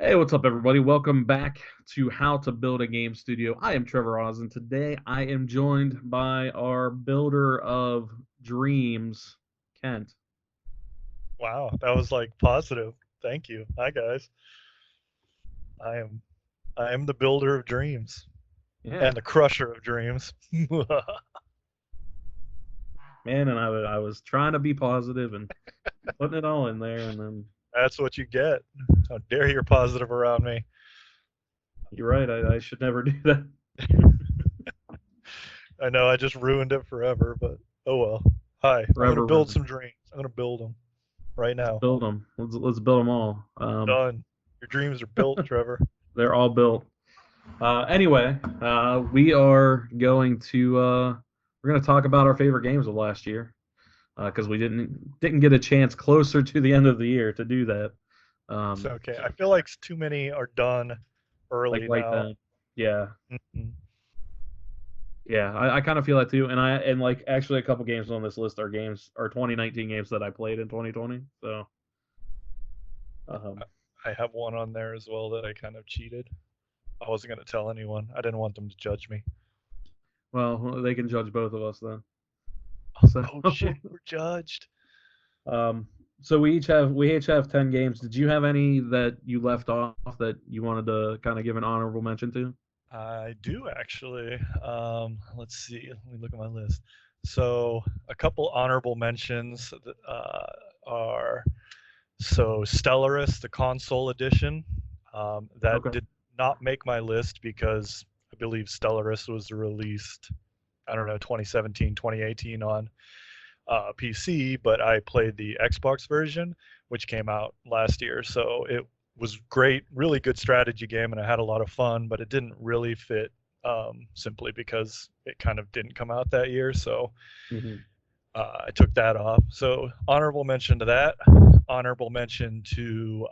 Hey, what's up, everybody? Welcome back to How to Build a Game Studio. I am Trevor Oz, and today I am joined by our builder of dreams, Kent. Wow, that was like positive. Thank you. Hi guys. I am I am the builder of dreams Yeah, and the crusher of dreams. man, and I was trying to be positive and putting it all in there, and then That's what you get. How dare you're positive around me. you're right. I should never do that. I know I just ruined it forever, but oh well. Hi, I'm gonna Forever build ruined. some dreams. I'm gonna build them right Let's now. build them. Let's build them all. Done. Your dreams are built, Trevor. They're all built. Anyway, we are going to we're going to talk about our favorite games of last year because we didn't get a chance closer to the end of the year to do that. It's Um, okay. I feel like too many are done like early right now. then, yeah, Mhm. yeah. I kind of feel that too. And like actually a couple games on this list are 2019 games that I played in 2020. So um, I have one on there as well that I kind of cheated. I wasn't gonna tell anyone. I didn't want them to judge me. well, they can judge both of us then. So Oh shit, we're judged. um, so we each have 10 games. Did you have any that you left off that you wanted to kind of give an honorable mention to? I do actually. Let's see. Let me look at my list. So a couple honorable mentions are Stellaris, the console edition. That Okay. did not make my list because I believe Stellaris was released, I don't know, 2017, 2018 on PC, but I played the Xbox version, which came out last year. So it was great, really good strategy game, and I had a lot of fun. But it didn't really fit, simply because it kind of didn't come out that year. So Hmm. I took that off. So honorable mention to that. Honorable mention to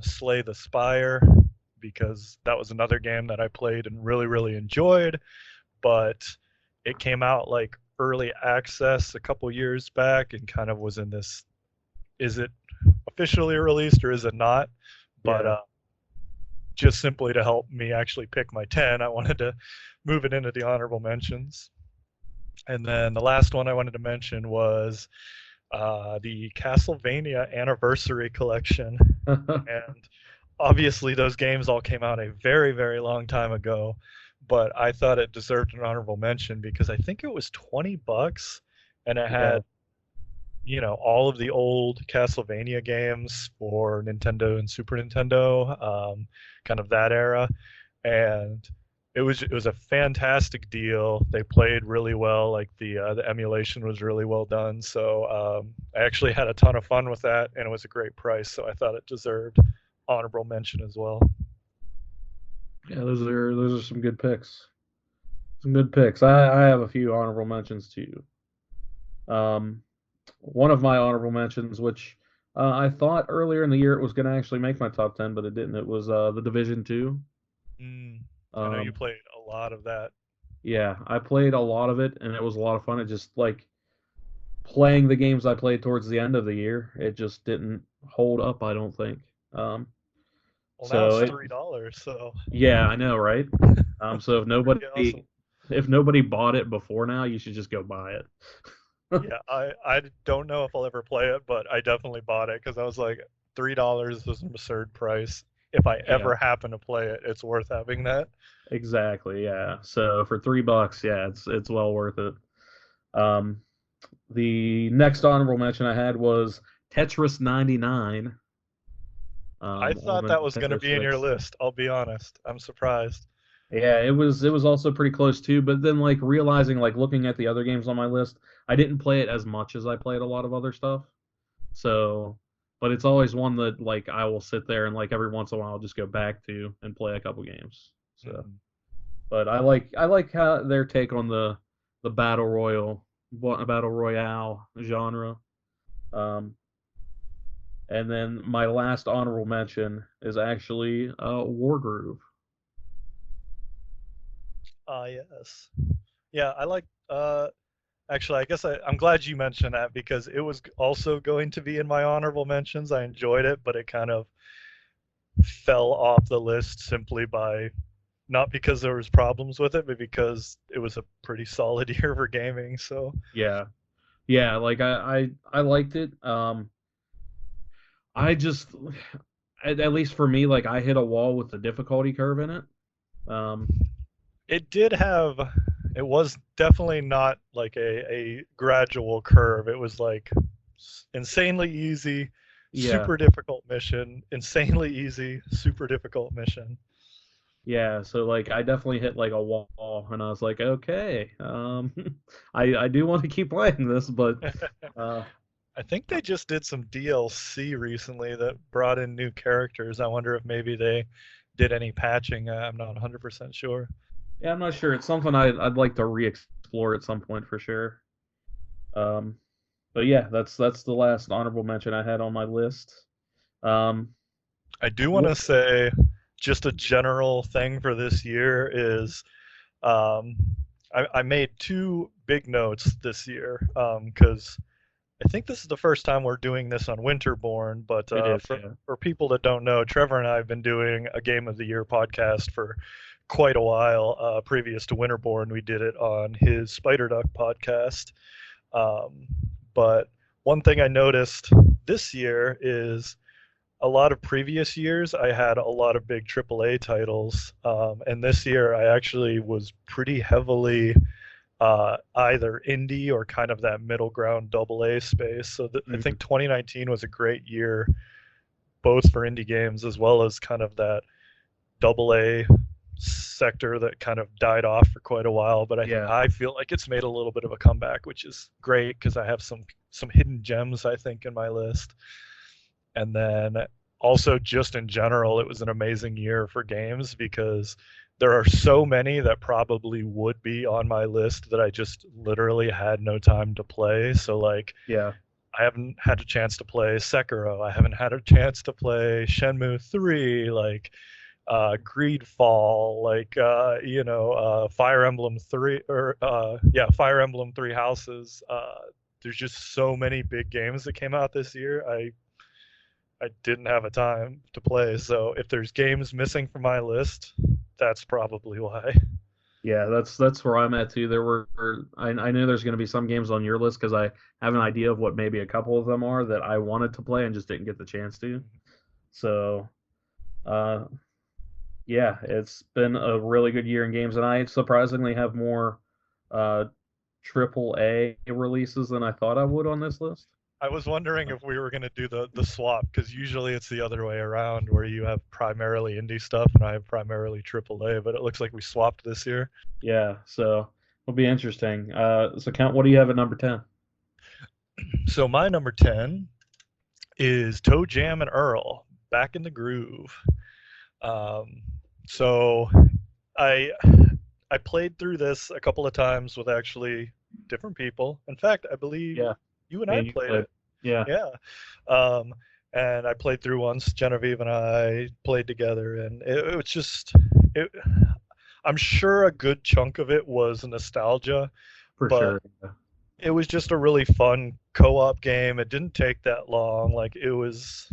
Slay the Spire, because that was another game that I played and really, really enjoyed, but it came out like early access a couple years back and kind of was in this, is it officially released or is it not? But Yeah. just simply to help me actually pick my 10, I wanted to move it into the honorable mentions. And then the last one I wanted to mention was the Castlevania Anniversary Collection. And obviously, those games all came out a very, very long time ago, but I thought it deserved an honorable mention because I think it was $20 and it Yeah. had, all of the old Castlevania games for Nintendo and Super Nintendo, kind of that era. And it was a fantastic deal. They played really well. Like the emulation was really well done. So I actually had a ton of fun with that, and it was a great price. So I thought it deserved honorable mention as well. Yeah, those are some good picks. Some good picks. I have a few honorable mentions too. Um, one of my honorable mentions, which I thought earlier in the year it was going to actually make my top 10, but it didn't. It was the Division 2. Mm, I know you Um, played a lot of that. yeah, I played a lot of it, and it was a lot of fun. It just like playing the games I played towards the end of the year, it just didn't hold up, I don't think. Um, Well, now so it's it, $3, so yeah, I know, right? So pretty awesome. if nobody bought it before now, you should just go buy it. Yeah, I don't know if I'll ever play it, but I definitely bought it because I was like, $3 is an absurd price. If I Yeah, ever happen to play it, it's worth having that. exactly. Yeah. So for $3, yeah, it's well worth it. Um, the next honorable mention I had was Tetris 99 I on thought the that was going to Nintendo be in your 6. list. I'll be honest. I'm surprised. Yeah, it was also pretty close too, but then like realizing like looking at the other games on my list, I didn't play it as much as I played a lot of other stuff. So, but it's always one that like I will sit there and like every once in a while I'll just go back to and play a couple games. So, Mhm. but I like how their take on the battle royale genre. Um, and then my last honorable mention is actually Wargroove. Yes. Yeah, I like. Actually, I guess I'm glad you mentioned that because it was also going to be in my honorable mentions. I enjoyed it, but it kind of fell off the list simply by not because there was problems with it, but because it was a pretty solid year for gaming. So Yeah. Yeah, like I liked it. I just at least for me, like I hit a wall with the difficulty curve in it. Um, it did have, it was definitely not like a gradual curve. It was like insanely easy, yeah. super difficult mission, insanely easy, super difficult mission. Yeah, so like I definitely hit like a wall and I was like, okay, I do want to keep playing this, but uh I think they just did some DLC recently that brought in new characters. I wonder if maybe they did any patching. I'm not 100% sure. yeah, I'm not sure. It's something I'd like to re-explore at some point for sure. Um but yeah, that's the last honorable mention I had on my list. Um I do want what to say just a general thing for this year is um, I made two big notes this year because I think this is the first time we're doing this on Winterborn, but it is, yeah. for people that don't know, Trevor and I have been doing a Game of the Year podcast for quite a while. Previous to Winterborn, we did it on his Spider Duck podcast. Um, but one thing I noticed this year is a lot of previous years I had a lot of big AAA titles, and this year I actually was pretty heavily either indie or kind of that middle ground AA space. So I Mhm. think 2019 was a great year, both for indie games as well as kind of that AA sector that kind of died off for quite a while. But Yeah. I feel like it's made a little bit of a comeback, which is great because I have some hidden gems I think in my list. And then also just in general, it was an amazing year for games because there are so many that probably would be on my list that I just literally had no time to play. So like Yeah. I haven't had a chance to play Sekiro. I haven't had a chance to play Shenmue 3, like Greedfall, like Fire Emblem 3 or Fire Emblem 3 Houses. There's just so many big games that came out this year. I didn't have a time to play. So if there's games missing from my list, that's probably why. Yeah, that's where I'm at too. There were I knew there's going to be some games on your list because I have an idea of what maybe a couple of them are that I wanted to play and just didn't get the chance to. So, uh, yeah, it's been a really good year in games, and I surprisingly have more uh triple A releases than I thought I would on this list. I was wondering if we were going to do the swap because usually it's the other way around where you have primarily indie stuff and I have primarily AAA, but it looks like we swapped this year. Yeah, so it'll be interesting. So Count, what do you have at number 10? So my number 10 is Toe Jam and Earl, Back in the Groove. Um, so I I played through this a couple of times with actually different people. In fact, I believe Yeah, you and me I and you played played. it. Yeah, Yeah. Um, and I played through once. Genevieve and I played together, and it was just, it, I'm sure a good chunk of it was nostalgia, for but sure. Yeah. it was just a really fun co-op game. It didn't take that long. Like it was,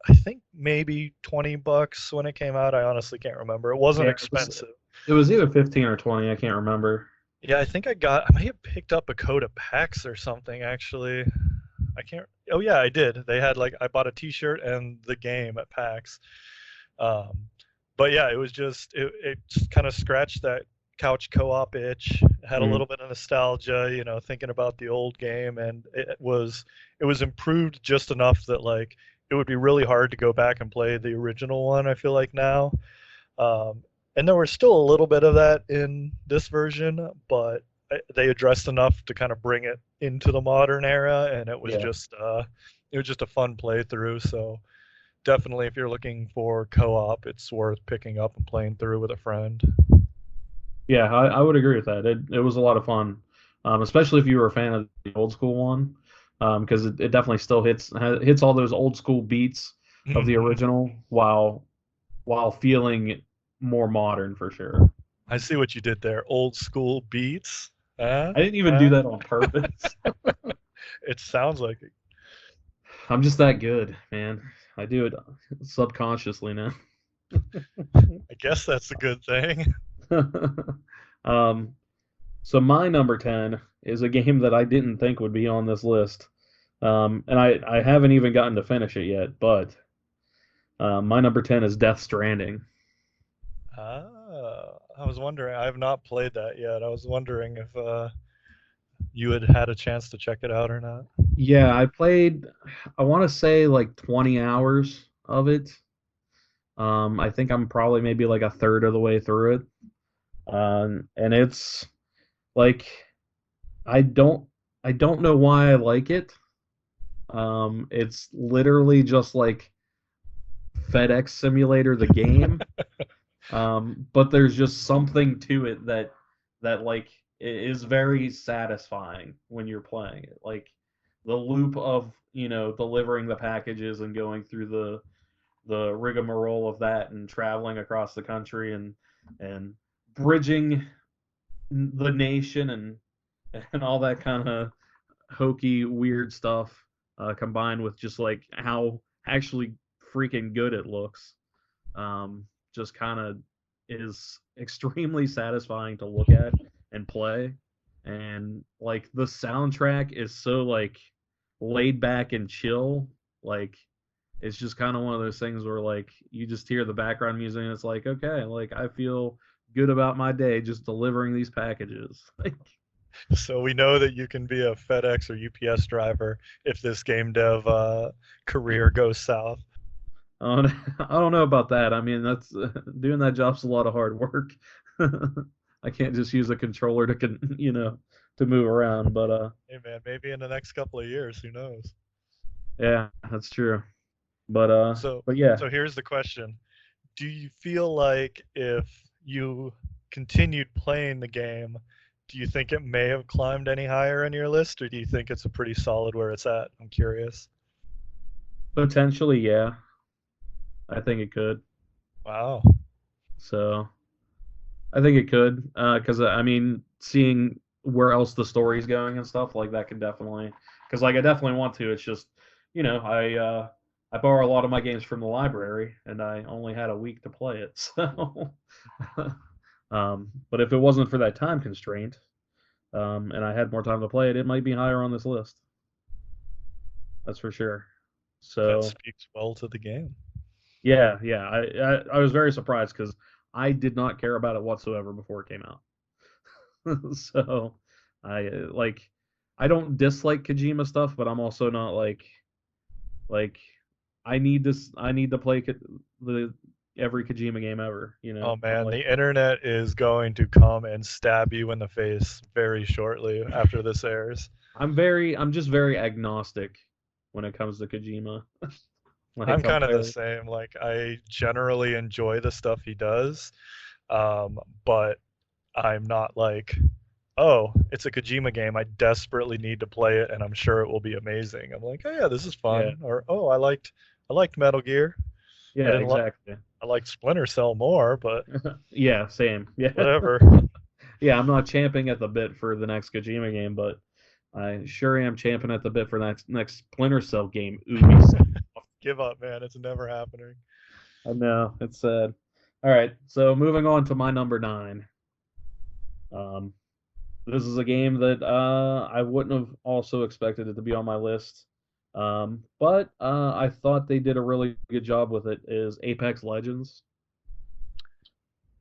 I think maybe $20 when it came out. I honestly can't remember. It wasn't Yeah, expensive. it was either 15 or 20. I can't remember. Yeah, I think I may have picked up a code at PAX or something actually. I can't. Oh yeah, I did. They had like I bought a T-shirt and the game at PAX. Um, but yeah, it was just it just kind of scratched that couch co-op itch. It had a Mhm. little bit of nostalgia, thinking about the old game, and it was improved just enough that like it would be really hard to go back and play the original one. I feel like now, um, and there was still a little bit of that in this version, but they addressed enough to kind of bring it into the modern era, and Yeah. it was just a fun playthrough. So definitely, if you're looking for co-op, it's worth picking up and playing through with a friend. Yeah, I would agree with that. It was a lot of fun, especially if you were a fan of the old school one, because it definitely still hits all those old school beats of the Mhm. original while feeling more modern for sure. I see what you did there. Old school beats. I didn't even do Uh, that on purpose. it sounds like it. I'm just that good, man. I do it subconsciously now. I guess that's a good thing. um, so my number 10 is a game that I didn't think would be on this list. And I haven't even gotten to finish it yet, but my number 10 is Death Stranding. I was wondering. I have not played that yet. I was wondering if you had had a chance to check it out or not. Yeah, I played, I want to say like 20 hours of it. I think I'm probably maybe like a third of the way through it. And it's like I don't I don't know why I like it. It's literally just like FedEx Simulator the game. But there's just something to it that like is very satisfying when you're playing it. Like the loop of, delivering the packages and going through the rigmarole of that and traveling across the country and bridging the nation and all that kind of hokey weird stuff combined with just like how actually freaking good it looks. Just kind of is extremely satisfying to look at and play. And like the soundtrack is so like laid back and chill. Like it's just kind of one of those things where like you just hear the background music and it's like, okay, like I feel good about my day just delivering these packages. Like, So we know that you can be a FedEx or UPS driver if this game dev career goes south. I don't know about that. I mean, that's doing that job's a lot of hard work. I can't just use a controller to move around. But Hey man, maybe in the next couple of years, who knows? yeah, that's true. But So, but yeah, so here's the question: do you feel like if you continued playing the game, do you think it may have climbed any higher in your list, or do you think it's a pretty solid where it's at? I'm curious. potentially, yeah, I think it could. Wow. So I think it could, because I mean, seeing where else the story's going and stuff like that could definitely, because like I definitely want to. It's just, I borrow a lot of my games from the library, and I only had a week to play it. So, but if it wasn't for that time constraint, and I had more time to play it, it might be higher on this list. That's for sure. That So speaks well to the game. yeah, yeah, I was very surprised because I did not care about it whatsoever before it came out. So like I don't dislike Kojima stuff, but I'm also not like I need to play the every Kojima game ever, Oh I'm man, like the internet is going to come and stab you in the face very shortly after this airs. I'm just very agnostic when it comes to Kojima. I'm Like I'm kind of the very same. Like I generally enjoy the stuff he does, but I'm not like, oh, it's a Kojima game. I desperately need to play it, and I'm sure it will be amazing. I'm like, oh yeah, this is yeah, fun. Or oh, I liked Metal Gear. I yeah, didn't like exactly. I liked Splinter Cell more, but Yeah, same. Yeah. whatever. Yeah, I'm not champing at the bit for the next Kojima game, but I sure am champing at the bit for that next Splinter Cell game, Ubisoft. Give up, man. It's never happening. I know, it's sad. All right, so moving on to my number 9. Um, this is a game that I wouldn't have also expected it to be on my list. But I thought they did a really good job with it is Apex Legends.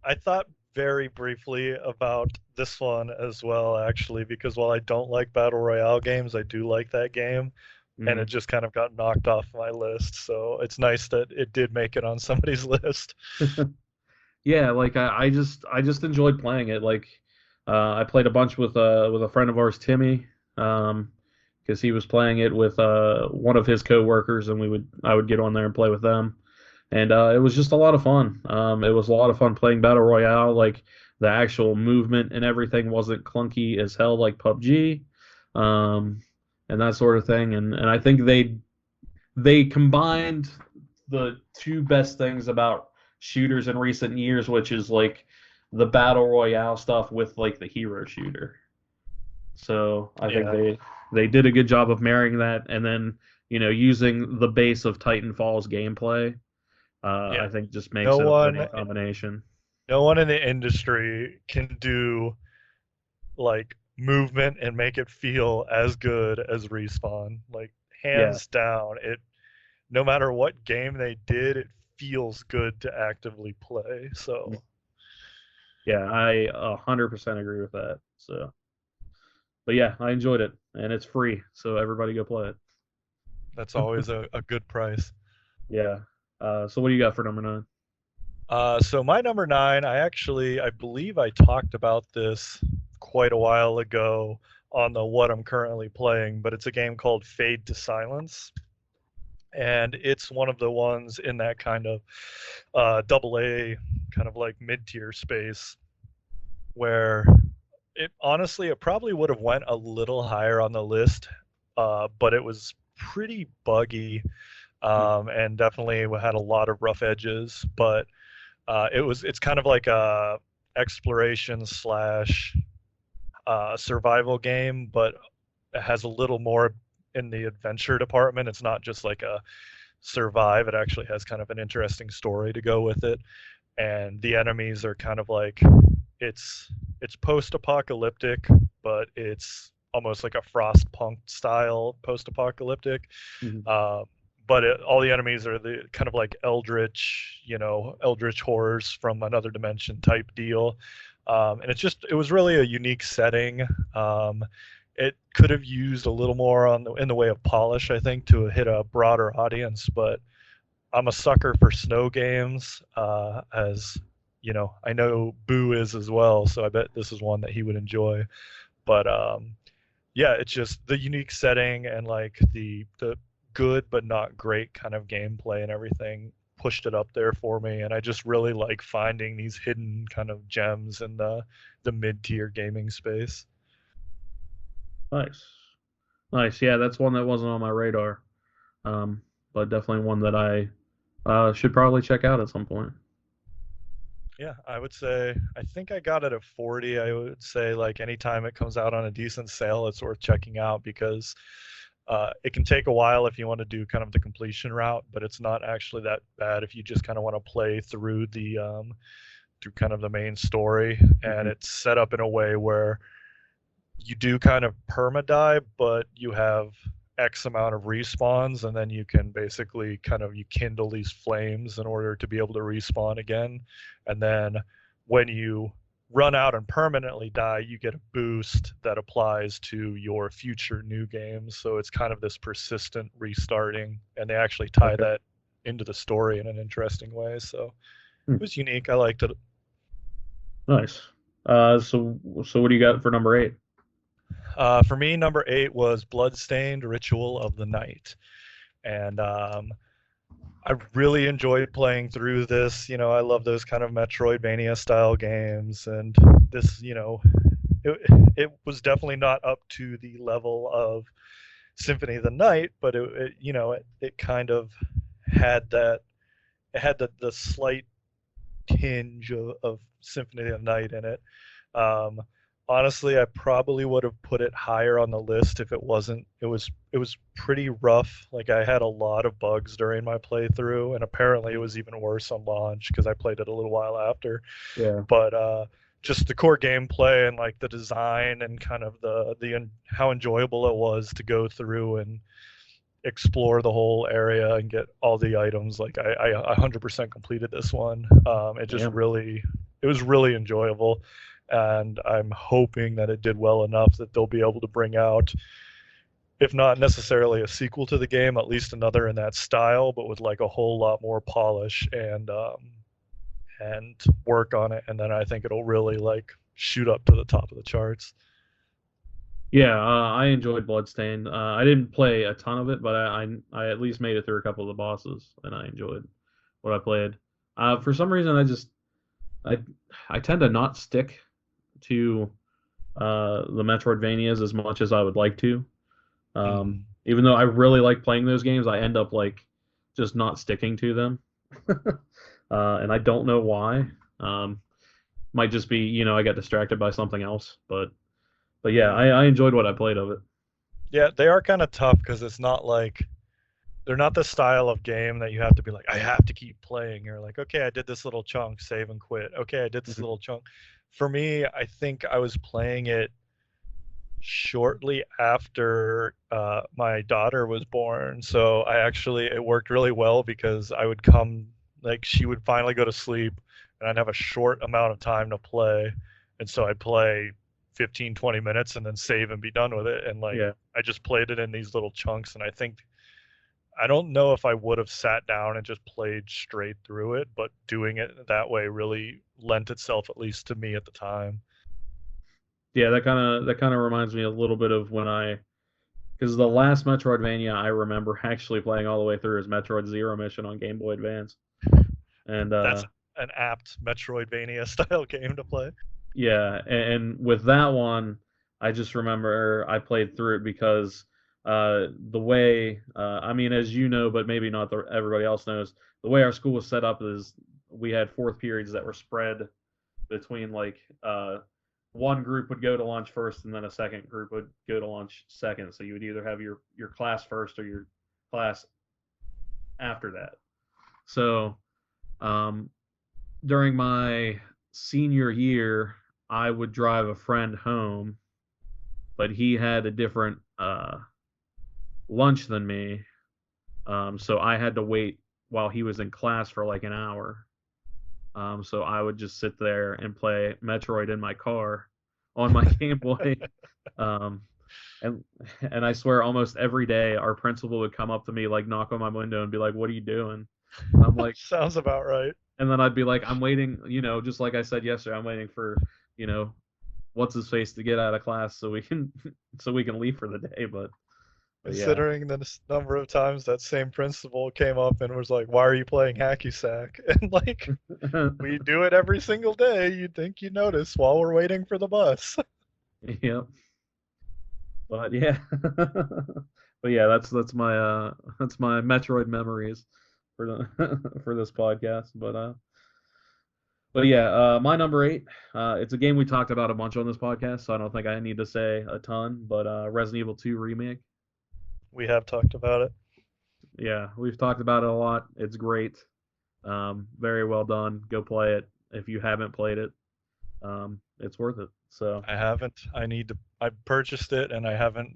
I thought very briefly about this one as well, actually, because while I don't like Battle Royale games, I do like that game, and it Mhm. just kind of got knocked off my list. So it's nice that it did make it on somebody's list. Yeah, like I just enjoyed playing it. Like I played a bunch with a friend of ours, Timmy, because he was playing it with one of his coworkers, and I would get on there and play with them, and it was just a lot of fun. It was a lot of fun playing Battle Royale. Like the actual movement and everything wasn't clunky as hell like PUBG, um, and that sort of thing. And I think they combined the two best things about shooters in recent years, which is like the battle royale stuff with like the hero shooter. So I think Yeah. they did a good job of marrying that, and then using the base of Titanfall's gameplay Yeah. I think just makes No it a one winning combination. no one in the industry can do like movement and make it feel as good as Respawn. Like Yeah, hands down, it no matter what game they did, it feels good to actively play. So yeah, I 100% agree with that. So, but yeah, I enjoyed it, and it's free, so everybody go play it. that's always a good price. Yeah. So what do you got for number 9? So my number 9, I believe I talked about this quite a while ago on the what I'm currently playing, but it's a game called Fade to Silence. And it's one of the ones in that kind of double A, kind of like mid-tier space where it probably would have went a little higher on the list, but it was pretty buggy, and definitely had a lot of rough edges. But it's kind of like a exploration slash survival game, but it has a little more in the adventure department. It's not just like a survive. It actually has kind of an interesting story to go with it, and the enemies are kind of like it's post-apocalyptic, but it's almost like a Frostpunk style post-apocalyptic. Mhm. But all the enemies are the kind of like eldritch horrors from another dimension type deal. And it was really a unique setting. It could have used a little more in the way of polish, I think, to hit a broader audience. But I'm a sucker for snow games, as you know, I know Boo is as well. So I bet this is one that he would enjoy. But yeah, it's just the unique setting and like the good but not great kind of gameplay and everything pushed it up there for me. And I just really like finding these hidden kind of gems in the mid-tier gaming space. Nice. Nice. Yeah, that's one that wasn't on my radar. Um, but definitely one that I should probably check out at some point. Yeah, I would say I think I got it at 40. I would say like anytime it comes out on a decent sale, it's worth checking out because it can take a while if you want to do kind of the completion route, but it's not actually that bad if you just kind of want to play through through kind of the main story. And Mhm. it's set up in a way where you do kind of perma die, but you have X amount of respawns, and then you can basically kind of you kindle these flames in order to be able to respawn again. And then when you run out and permanently die, you get a boost that applies to your future new games. So it's kind of this persistent restarting, and they actually tie Okay. that into the story in an interesting way. So Hmm. it was unique. I liked it. Nice. So what do you got for number 8? For me, number 8 was Bloodstained Ritual of the Night. And I really enjoyed playing through this. You know, I love those kind of Metroidvania style games, and this, it, it was definitely not up to the level of Symphony of the Night, but it kind of had that, it had the slight tinge of Symphony of the Night in it. Um, Honestly, I probably would have put it higher on the list if it wasn't. It was pretty rough. Like I had a lot of bugs during my playthrough, and apparently it was even worse on launch because I played it a little while after. Yeah. But just the core gameplay and like the design and kind of how enjoyable it was to go through and explore the whole area and get all the items. Like I 100% completed this one. Yeah. It was really enjoyable, and I'm hoping that it did well enough that they'll be able to bring out, if not necessarily a sequel to the game, at least another in that style, but with like a whole lot more polish and work on it, and then I think it'll really like shoot up to the top of the charts. Yeah, I enjoyed Bloodstained. I didn't play a ton of it, but I at least made it through a couple of the bosses, and I enjoyed what I played. For some reason, I I tend to not stick to the Metroidvanias as much as I would like to. Mm. Even though I really like playing those games, I end up like just not sticking to them, and I don't know why. Might just be I got distracted by something else, but yeah, Yeah. I enjoyed what I played of it. Yeah, they are kind of tough because it's not like they're not the style of game that you have to be like, I have to keep playing. You're like, okay, I did this little chunk, save and quit. Okay, I did this Mhm. little chunk. For me, I think I was playing it shortly after my daughter was born. So it worked really well because I would come, like, she would finally go to sleep and I'd have a short amount of time to play. And so I'd play 15, 20 minutes and then save and be done with it. And like, Yeah. I just played it in these little chunks. And I don't know if I would have sat down and just played straight through it, but doing it that way really lent itself, at least to me at the time. Yeah, that kind of reminds me a little bit of because the last Metroidvania I remember actually playing all the way through is Metroid Zero Mission on Game Boy Advance. And That's an apt Metroidvania style game to play. yeah, and with that one, I just remember I played through it because the way I mean, as you know, but maybe not everybody else knows, the way our school was set up is we had fourth periods that were spread between like one group would go to lunch first and then a second group would go to lunch second. So you would either have your class first or your class after that. So um, during my senior year, I would drive a friend home, but he had a different lunch than me. So I had to wait while he was in class for like an hour. So I would just sit there and play Metroid in my car on my Game Boy. Um, and and I swear almost every day our principal would come up to me, like knock on my window and be like, "What are you doing?" And I'm like, Sounds about right. and then I'd be like, "I'm waiting, just like I said yesterday, I'm waiting for, you know, what's his face to get out of class so we can so we can leave for the day." But yeah. Considering the number of times that same principal came up and was like, "Why are you playing hacky sack?" And like, we do it every single day. You'd think you'd notice while we're waiting for the bus. Yep. But yeah. But yeah, that's my Metroid memories for for this podcast. But yeah, my number 8, it's a game we talked about a bunch on this podcast, so I don't think I need to say a ton, but Resident Evil 2 remake. We have talked about it. Yeah, we've talked about it a lot. It's great. Very well done. Go play it if you haven't played it. It's worth it. So I haven't. I need to. I purchased it and I haven't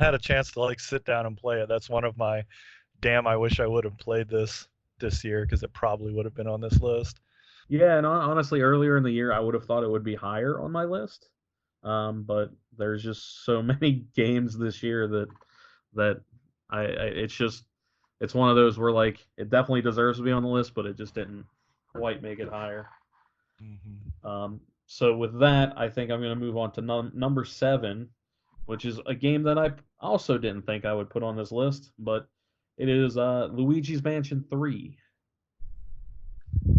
had a chance to like sit down and play it. That's one of my damn. I wish I would have played this year because it probably would have been on this list. yeah, and honestly, earlier in the year, I would have thought it would be higher on my list. But there's just so many games this year that it's one of those where like it definitely deserves to be on the list, but it just didn't quite make it higher. Mm-hmm. So with that, I think I'm going to move on to number 7, which is a game that I also didn't think I would put on this list, but it is Luigi's Mansion 3.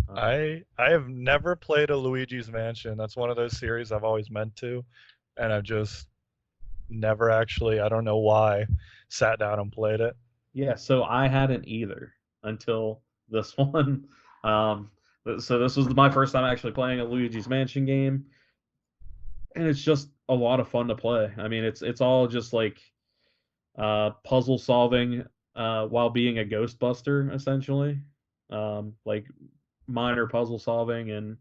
Um, I have never played a Luigi's Mansion. That's one of those series I've always meant to, and I've just never actually. I don't know why, sat down and played it. yeah, so I hadn't either until this one. Um, so this was my first time actually playing a Luigi's Mansion game, and it's just a lot of fun to play. I mean, it's all just like puzzle solving while being a Ghostbuster essentially. Like minor puzzle solving and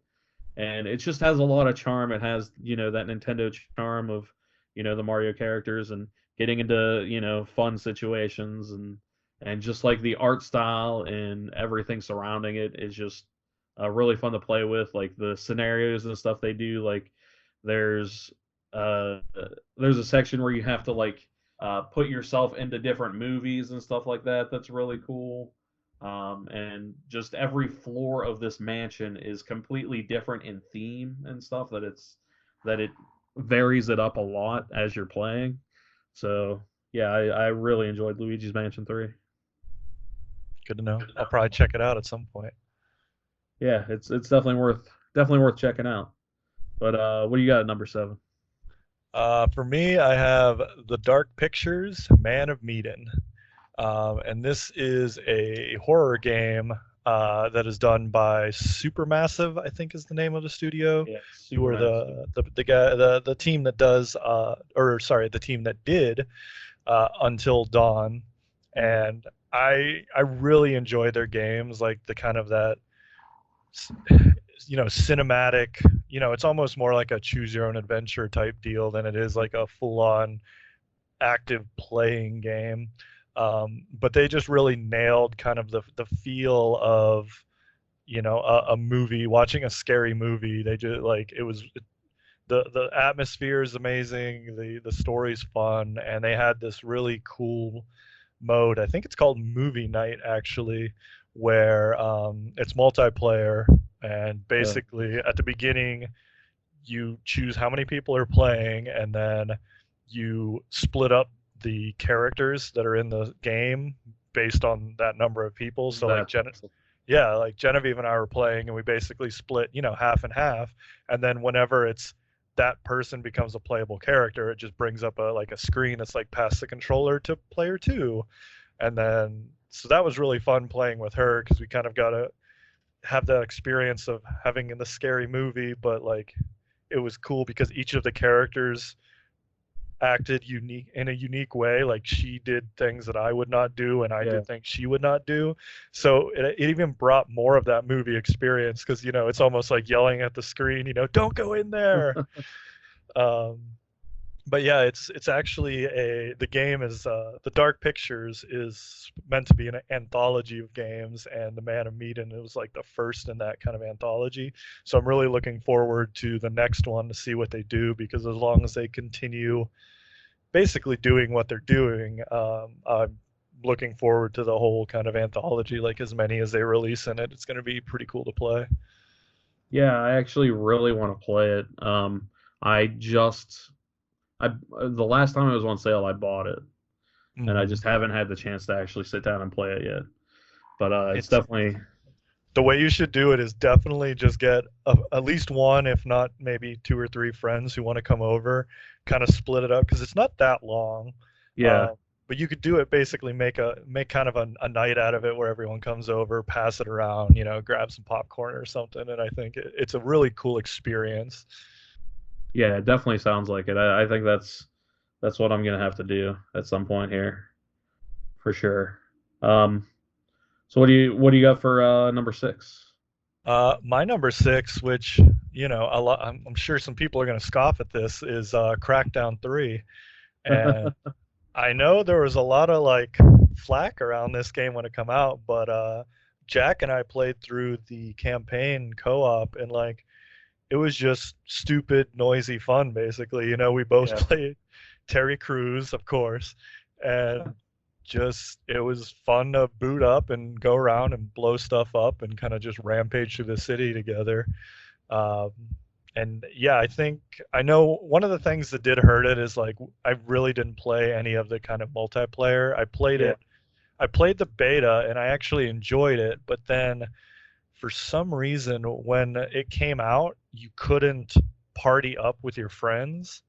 it just has a lot of charm. It has, that Nintendo charm of, the Mario characters and getting into, fun situations and just like the art style and everything surrounding it is just really fun to play with. Like the scenarios and stuff they do, like there's uh there's a section where you have to like put yourself into different movies and stuff like that. That's really cool. And just every floor of this mansion is completely different in theme and stuff that it varies it up a lot as you're playing. So yeah, I really enjoyed Luigi's Mansion 3. Good to know. I'll probably check it out at some point. Yeah, it's definitely worth checking out. But what do you got at number 7? For me, I have The Dark Pictures, Man of Medan. And this is a horror game that is done by Supermassive, I think is the name of the studio. Yeah, Who are Supermassive. the team that does, the team that did Until Dawn. and I really enjoy their games, like the kind of that cinematic, it's almost more like a choose your own adventure type deal than it is like a full on active playing game. But they just really nailed kind of the feel of a movie, watching a scary movie. They just like it was the atmosphere is amazing, the story's fun, and they had this really cool mode. I think it's called Movie Night actually, where it's multiplayer, and Yeah. basically at the beginning you choose how many people are playing, and then you split up the characters that are in the game based on that number of people. So like That's awesome. yeah, like Genevieve and I were playing, and we basically split, half and half. And then whenever it's that person becomes a playable character, it just brings up a screen that's like pass the controller to player two. And then so that was really fun playing with her because we kind of got to have that experience of having in the scary movie, but like it was cool because each of the characters acted unique in a unique way. Like she did things that I would not do, and I Yeah. did things she would not do. So it even brought more of that movie experience because it's almost like yelling at the screen, don't go in there. Um, but yeah, it's actually the game is the Dark Pictures is meant to be an anthology of games, and the Man of Medan, it was like the first in that kind of anthology. So I'm really looking forward to the next one to see what they do, because as long as they continue basically doing what they're doing, I'm looking forward to the whole kind of anthology, like as many as they release in it. It's going to be pretty cool to play. Yeah, I actually really want to play it. I just I the last time it was on sale, I bought it, and I Hmm. just haven't had the chance to actually sit down and play it yet. But it's It's definitely the way you should do it is definitely just get at least one, if not maybe two or three friends who want to come over, kind of split it up because it's not that long. yeah, Uh, but you could do it basically make kind of a night out of it where everyone comes over, pass it around, grab some popcorn or something, and I think it's a really cool experience. yeah, it definitely sounds like it. I think that's what I'm gonna have to do at some point here for sure. Um, so what do you got for number six? My number six, which a lot, I'm sure some people are going to scoff at this, is Crackdown 3. And I know there was a lot of like flack around this game when it come out, but Jack and I played through the campaign co-op, and like it was just stupid, noisy fun. Basically, we both Yeah, played Terry Crews, of course, and just it was fun to boot up and go around and blow stuff up and kind of just rampage through the city together. Um, and yeah, I know one of the things that did hurt it is like I really didn't play any of the kind of multiplayer. yeah, I played the beta and I actually enjoyed it, but then for some reason when it came out, you couldn't party up with your friends.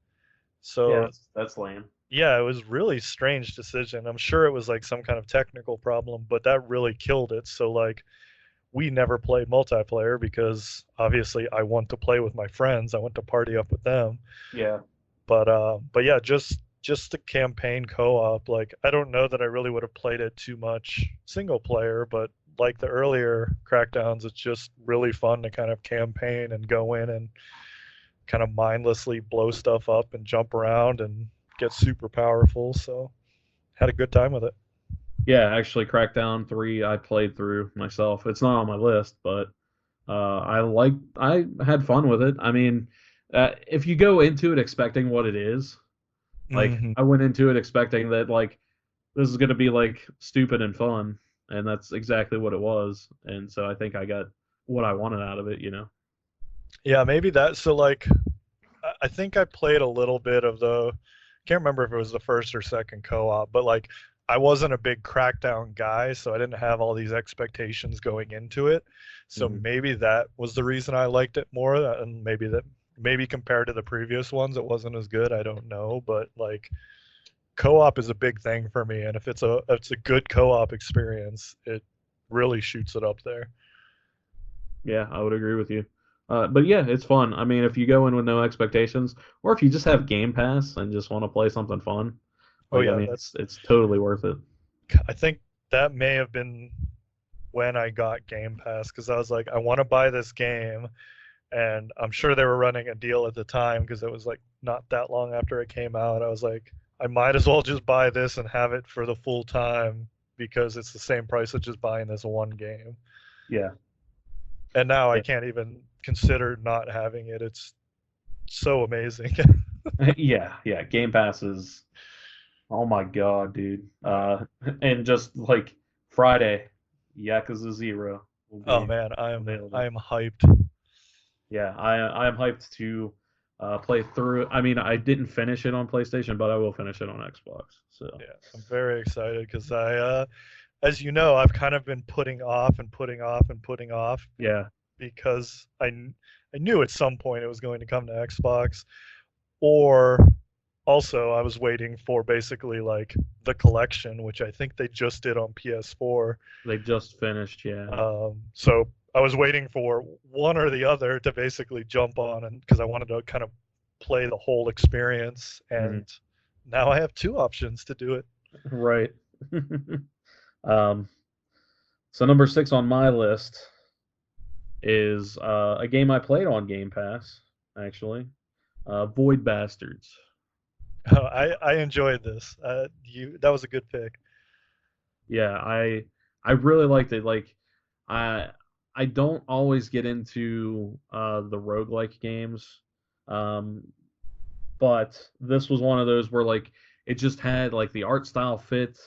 yeah. So That's lame. yeah, it was really strange decision. I'm sure it was like some kind of technical problem, but that really killed it. So like we never played multiplayer because obviously I want to play with my friends. I want to party up with them. Yeah, But yeah, just the campaign co-op. Like I don't know that I really would have played it too much single player, but like the earlier Crackdowns, it's just really fun to kind of campaign and go in and kind of mindlessly blow stuff up and jump around and get super powerful. So had a good time with it. yeah. Actually, Crackdown 3 I played through myself. It's not on my list, but I had fun with it. I mean, if you go into it expecting what it is, like Hmm. I went into it expecting that like this is gonna be like stupid and fun, and that's exactly what it was. And so I think I got what I wanted out of it. Yeah, maybe that. So like, I think I played a little bit of the. Can't remember if it was the first or second co-op, but like, I wasn't a big Crackdown guy, so I didn't have all these expectations going into it. So Hmm. maybe that was the reason I liked it more, and maybe compared to the previous ones, it wasn't as good. I don't know, but like, co-op is a big thing for me, and if it's a good co-op experience, it really shoots it up there. Yeah, I would agree with you. But yeah, it's fun. I mean, if you go in with no expectations, or if you just have Game Pass and just want to play something fun, Oh like I yeah, mean, that it's totally worth it. I think that may have been when I got Game Pass, because I was like, I want to buy this game, and I'm sure they were running a deal at the time because it was like not that long after it came out. I was like, I might as well just buy this and have it for the full time because it's the same price as just buying this one game. Yeah. And now I Yeah. can't even consider not having it. It's so amazing. Yeah. Yeah. Game Pass is, oh my God, dude. And just like Friday, Yakuza 0 will Oh be man, I available. am hyped. Yeah, I am hyped to play through. I mean, I didn't finish it on PlayStation, but I will finish it on Xbox. So Yeah, I'm very excited because as you know, I've kind of been putting off and putting off and putting off yeah, because I knew at some point it was going to come to Xbox, or also I was waiting for basically like the collection, which I think they just did on PS4. they just finished. Yeah. So I was waiting for one or the other to basically jump on, and because I wanted to kind of play the whole experience, Mhm. and now I have two options to do it. Right. um, so number 6 on my list is a game I played on Game Pass, actually. Void Bastards. I enjoyed this. You that was a good pick. Yeah, I really liked it. Like I I don't always get into the roguelike games. Um, but this was one of those where like it just had like the art style fit,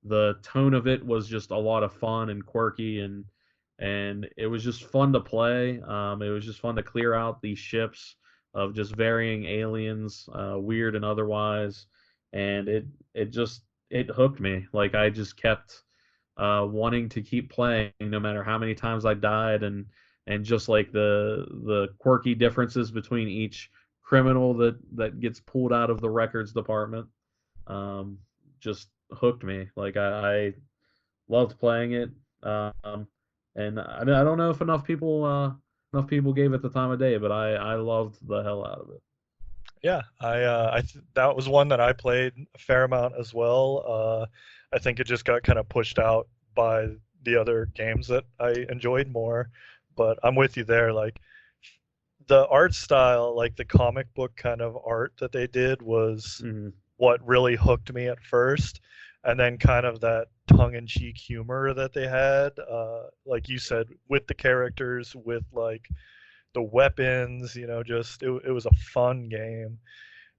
the tone of it was just a lot of fun and quirky, and it was just fun to play. It was just fun to clear out these ships of just varying aliens, weird and otherwise, and it hooked me. Like I just kept wanting to keep playing no matter how many times I died, and just like the quirky differences between each criminal that gets pulled out of the records department, um, just hooked me. Like I loved playing it, and I don't know if enough people gave it the time of day, but I loved the hell out of it. Yeah, that was one that I played a fair amount as well. I think it just got kind of pushed out by the other games that I enjoyed more. But I'm with you there. Like the art style, like the comic book kind of art that they did was Hmm. what really hooked me at first. And then kind of that tongue-in-cheek humor that they had, like you said, with the characters, with like the weapons, just it was a fun game.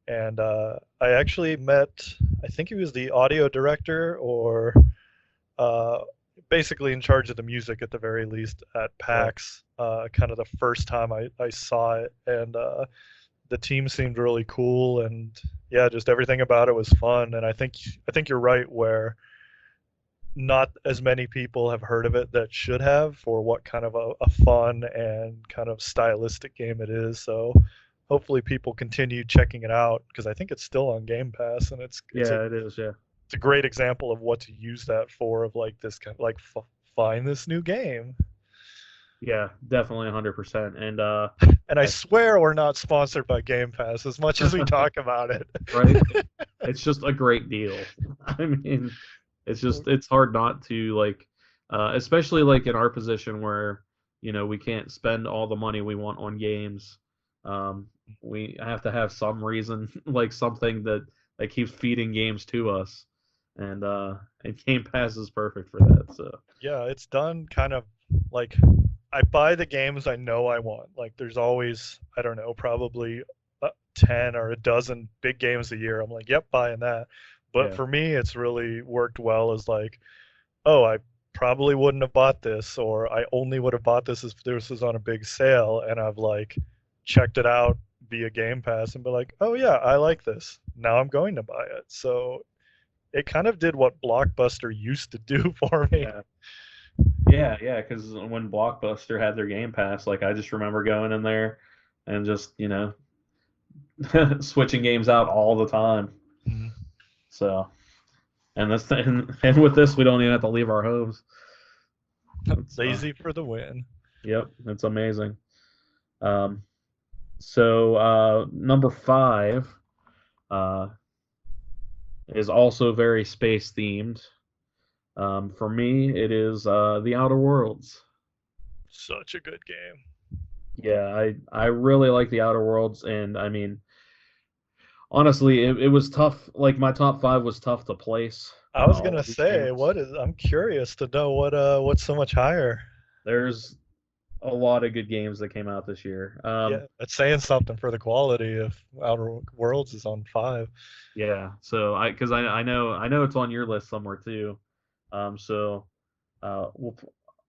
And I actually met, I think he was the audio director or uh, basically in charge of the music at the very least at Right. PAX, kind of the first time I saw it. And the team seemed really cool. And yeah, just everything about it was fun. And I think you're right where not as many people have heard of it that should have for what kind of a fun and kind of stylistic game it is. So hopefully people continue checking it out because I think it's still on Game Pass and Yeah, it is. Yeah. it's a great example of what to use that for of like this kind of like find this new game. Yeah, definitely 100%. And And I I, swear we're not sponsored by Game Pass as much as we talk about it. right? It's just a great deal. I mean, it's hard not to like, especially like in our position where we can't spend all the money we want on games. We have to have some reason, like something that keeps feeding games to us, and Game Pass is perfect for that. So Yeah, it's done kind of like I buy the games I know I want. Like there's always, I don't know, probably 10 or a dozen big games a year. I'm like, yep, buying that. But yeah, for me, it's really worked well as like, oh, I probably wouldn't have bought this, or I only would have bought this if this was on a big sale. And I've like checked it out via Game Pass and be like, oh, yeah, I like this. Now I'm going to buy it. So it kind of did what Blockbuster used to do for me. yeah, yeah. Because when Blockbuster had their Game Pass, like I just remember going in there and just switching games out all the time. Mhm. So. And with this, we don't even have to leave our homes. It's Lazy for the win. yep, it's amazing. Um, so number 5 uh, is also very space themed. For me, it is The Outer Worlds. Such a good game. Yeah, I really like The Outer Worlds, and I mean, honestly, it was tough. Like my top five was tough to place. I was All gonna of these say, games. I'm curious to know what's so much higher. There's a lot of good games that came out this year. Yeah, it's saying something for the quality if Outer Worlds is on 5. Yeah, so because I know it's on your list somewhere too. So we'll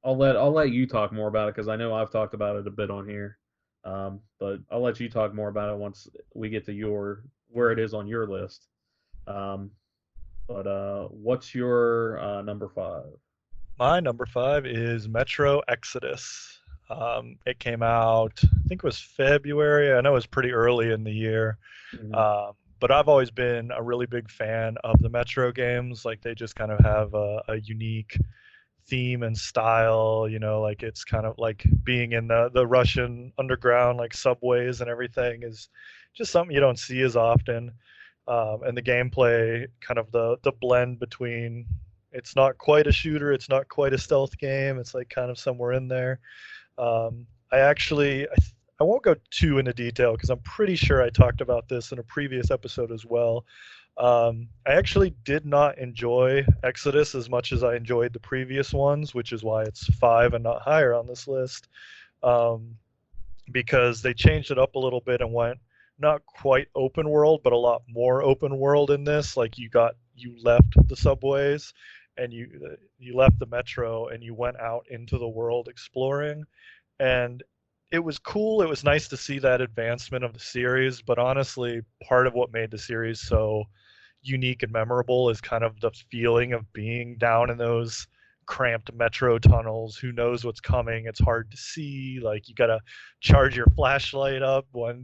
I'll let you talk more about it because I know I've talked about it a bit on here. But I'll let you talk more about it once we get to your where it is on your list. Um, but what's your number five? My number 5 is Metro Exodus. It came out, I think it was February. I know it was pretty early in the year. Mhm. But I've always been a really big fan of the Metro games. Like they just kind of have a unique theme and style. Like it's kind of like being in the Russian underground, like subways and everything is just something you don't see as often. And the gameplay, kind of the blend between it's not quite a shooter, it's not quite a stealth game, it's like kind of somewhere in there. I actually, I won't go too into detail because I'm pretty sure I talked about this in a previous episode as well. I actually did not enjoy Exodus as much as I enjoyed the previous ones, which is why it's 5 and not higher on this list. Um, because they changed it up a little bit and went not quite open world, but a lot more open world in this. Like you left the subways and you left the metro and you went out into the world exploring, and it was cool. It was nice to see that advancement of the series, but honestly, part of what made the series so unique and memorable is kind of the feeling of being down in those cramped metro tunnels. Who knows what's coming? It's hard to see. Like you gotta charge your flashlight up when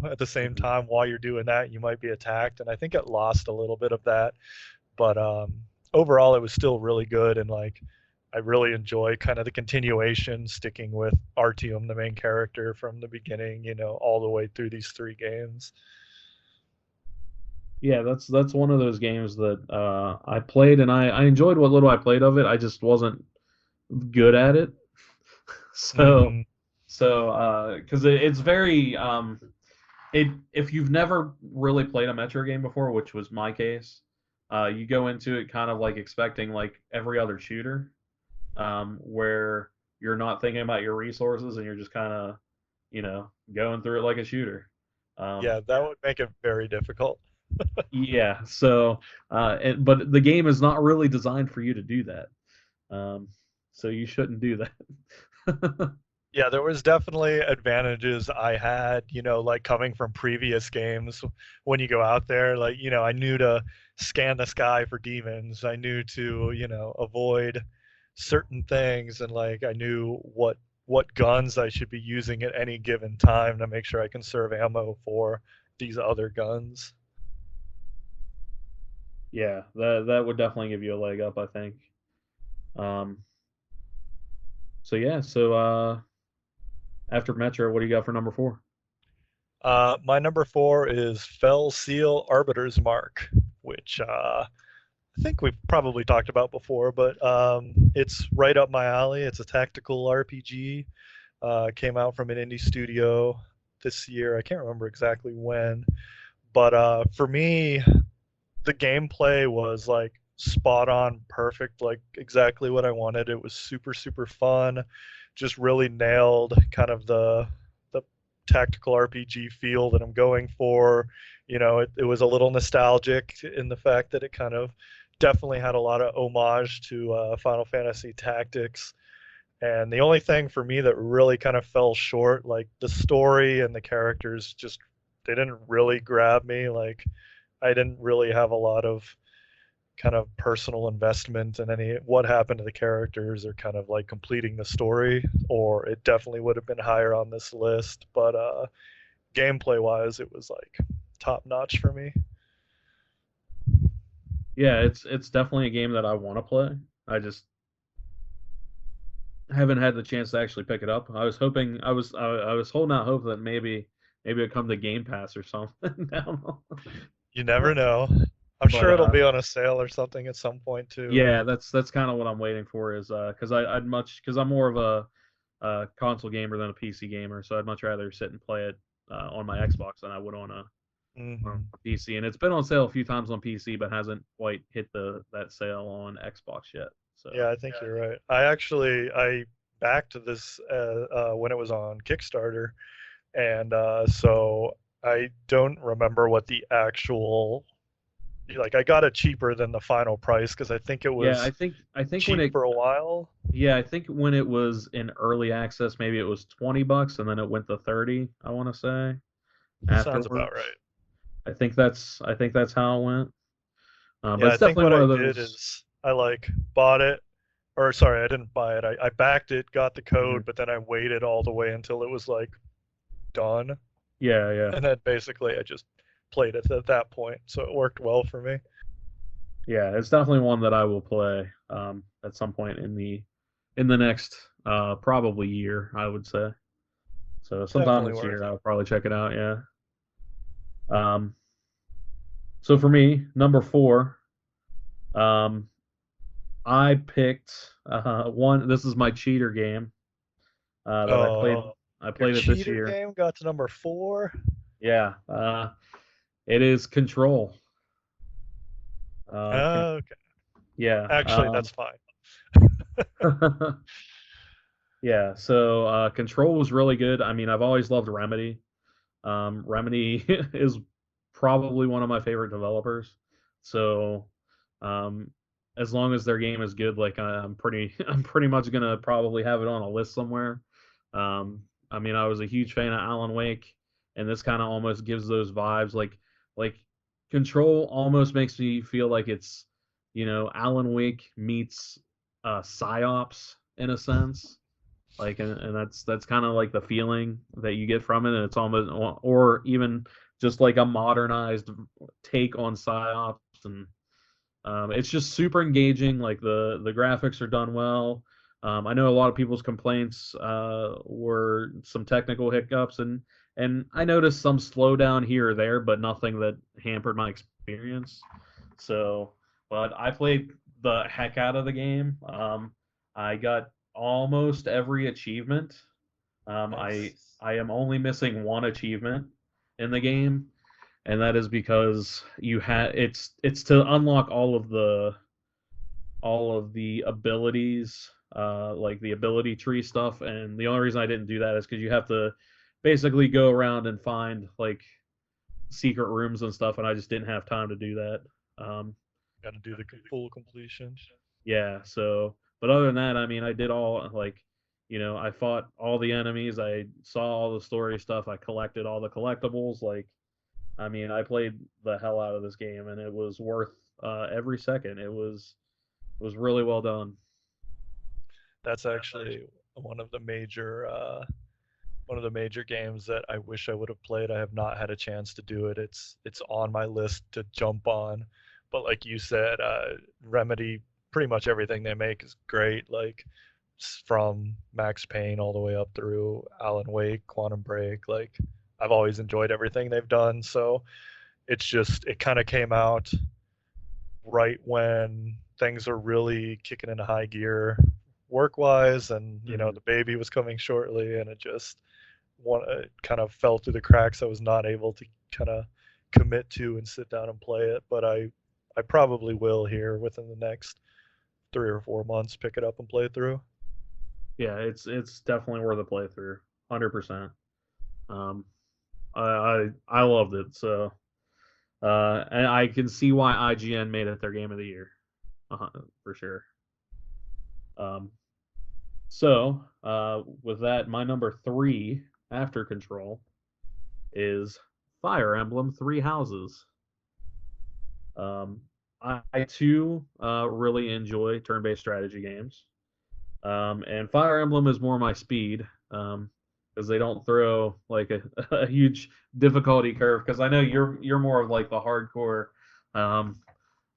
at the same Mhm. time while you're doing that you might be attacked. And I think it lost a little bit of that, but overall it was still really good. And like I really enjoy kind of the continuation, sticking with Artyom, the main character, from the beginning, all the way through these 3 games. Yeah, that's one of those games that I played and I enjoyed what little I played of it. I just wasn't good at it. So Hmm. because it's very if you've never really played a Metro game before, which was my case, you go into it kind of like expecting like every other shooter, where you're not thinking about your resources and you're just kind of, going through it like a shooter. Um, Yeah, that would make it very difficult. yeah, but the game is not really designed for you to do that. Um, so you shouldn't do that. Yeah, there was definitely advantages I had, like coming from previous games. When you go out there, like, I knew to scan the sky for demons. I knew to, avoid certain things, and like I knew what guns I should be using at any given time to make sure I conserve ammo for these other guns. Yeah, that would definitely give you a leg up, I think. Um, so after Metro, what do you got for number four? My number 4 is Fell Seal Arbiter's Mark, which I think we've probably talked about before, but it's right up my alley. It's a tactical RPG. Came out from an indie studio this year. I can't remember exactly when, but for me, the gameplay was like spot on, perfect, like exactly what I wanted. It was super, super fun. Just really nailed kind of the tactical RPG feel that I'm going for. It was a little nostalgic in the fact that it kind of definitely had a lot of homage to Final Fantasy Tactics. And the only thing for me that really kind of fell short, like the story and the characters, just they didn't really grab me. Like I didn't really have a lot of kind of personal investment in any what happened to the characters or kind of like completing the story, or it definitely would have been higher on this list. But gameplay wise, it was like top notch for me. Yeah, it's definitely a game that I want to play. I just haven't had the chance to actually pick it up. I was hoping I was holding out hope that maybe it'd come to Game Pass or something. I don't know. You never know. I'm But sure it'll be on a sale or something at some point too. yeah, that's kind of what I'm waiting for is because because I'm more of a console gamer than a PC gamer, so I'd much rather sit and play it on my Xbox than I would on a PC. And it's been on sale a few times on PC, but hasn't quite hit that sale on Xbox yet. So Yeah, I think you're right. I backed this when it was on Kickstarter, and so I don't remember what the actual like. I got it cheaper than the final price because I think it yeah, was I think when cheap it for a while. yeah, I think when it was in early access, maybe it was $20, and then it went to 30. I want to say Sounds about afterwards. right. I think that's how it went. But Yeah, I it's think definitely what one I of did those. is I like bought it, or sorry, I didn't buy it. I backed it, got the Mhm. code, but then I waited all the way until it was like done, Yeah, yeah, and then basically I just played it at that point. So it worked well for me. yeah. It's definitely one that I will play at some point in the next probably year, I would say. So sometime Definitely this worth year, it. I'll probably check it out. Yeah. Um, so for me, number four, um, I picked one. This is my cheater game that I played. Oh, I your played it this cheater year. game got to number 4. Yeah. It is Control. Con Okay, yeah. actually, that's fine. Yeah. So Control was really good. I mean, I've always loved Remedy. Remedy is probably one of my favorite developers. So, um, as long as their game is good, like I'm pretty, I'm pretty much gonna probably have it on a list somewhere. I mean, I was a huge fan of Alan Wake, and this kind of almost gives those vibes. Like Control almost makes me feel like it's, Alan Wake meets PsyOps in a sense, like and that's kind of like the feeling that you get from it, and it's almost or even just like a modernized take on psyops, and it's just super engaging. Like the graphics are done well. I know a lot of people's complaints were some technical hiccups, and I noticed some slowdown here or there, but nothing that hampered my experience. So, but I played the heck out of the game. I got almost every achievement. Um, I Nice. I am only missing one achievement in the game, and that is because it's to unlock all of the abilities, like the ability tree stuff. And the only reason I didn't do that is because you have to basically go around and find like secret rooms and stuff, and I just didn't have time to do that. Got to do the full completion. Yeah, so but other than that, I mean, I did all like, I fought all the enemies, I saw all the story stuff, I collected all the collectibles. Like, I mean, I played the hell out of this game, and it was worth every second. It was really well done. That's actually one of the major one of the major games that I wish I would have played. I have not had a chance to do it. It's on my list to jump on, but like you said, Remedy, pretty much everything they make is great. Like from Max Payne all the way up through Alan Wake, Quantum Break. Like I've always enjoyed everything they've done. So it's just it kind of came out right when things are really kicking into high gear work wise, and Mhm. the baby was coming shortly, and it kind of fell through the cracks. I was not able to kind of commit to and sit down and play it, but I probably will here within the next 3 or 4 months pick it up and play it through. Yeah, it's definitely worth a playthrough, 100%. Um, I loved it. So, and I can see why IGN made it their game of the year, for sure. Um, so, with that, my number three after Control is Fire Emblem Three Houses. Um, I too really enjoy turn-based strategy games. And Fire Emblem is more my speed, because they don't throw like a huge difficulty curve. Because I know you're more of like the hardcore. Um,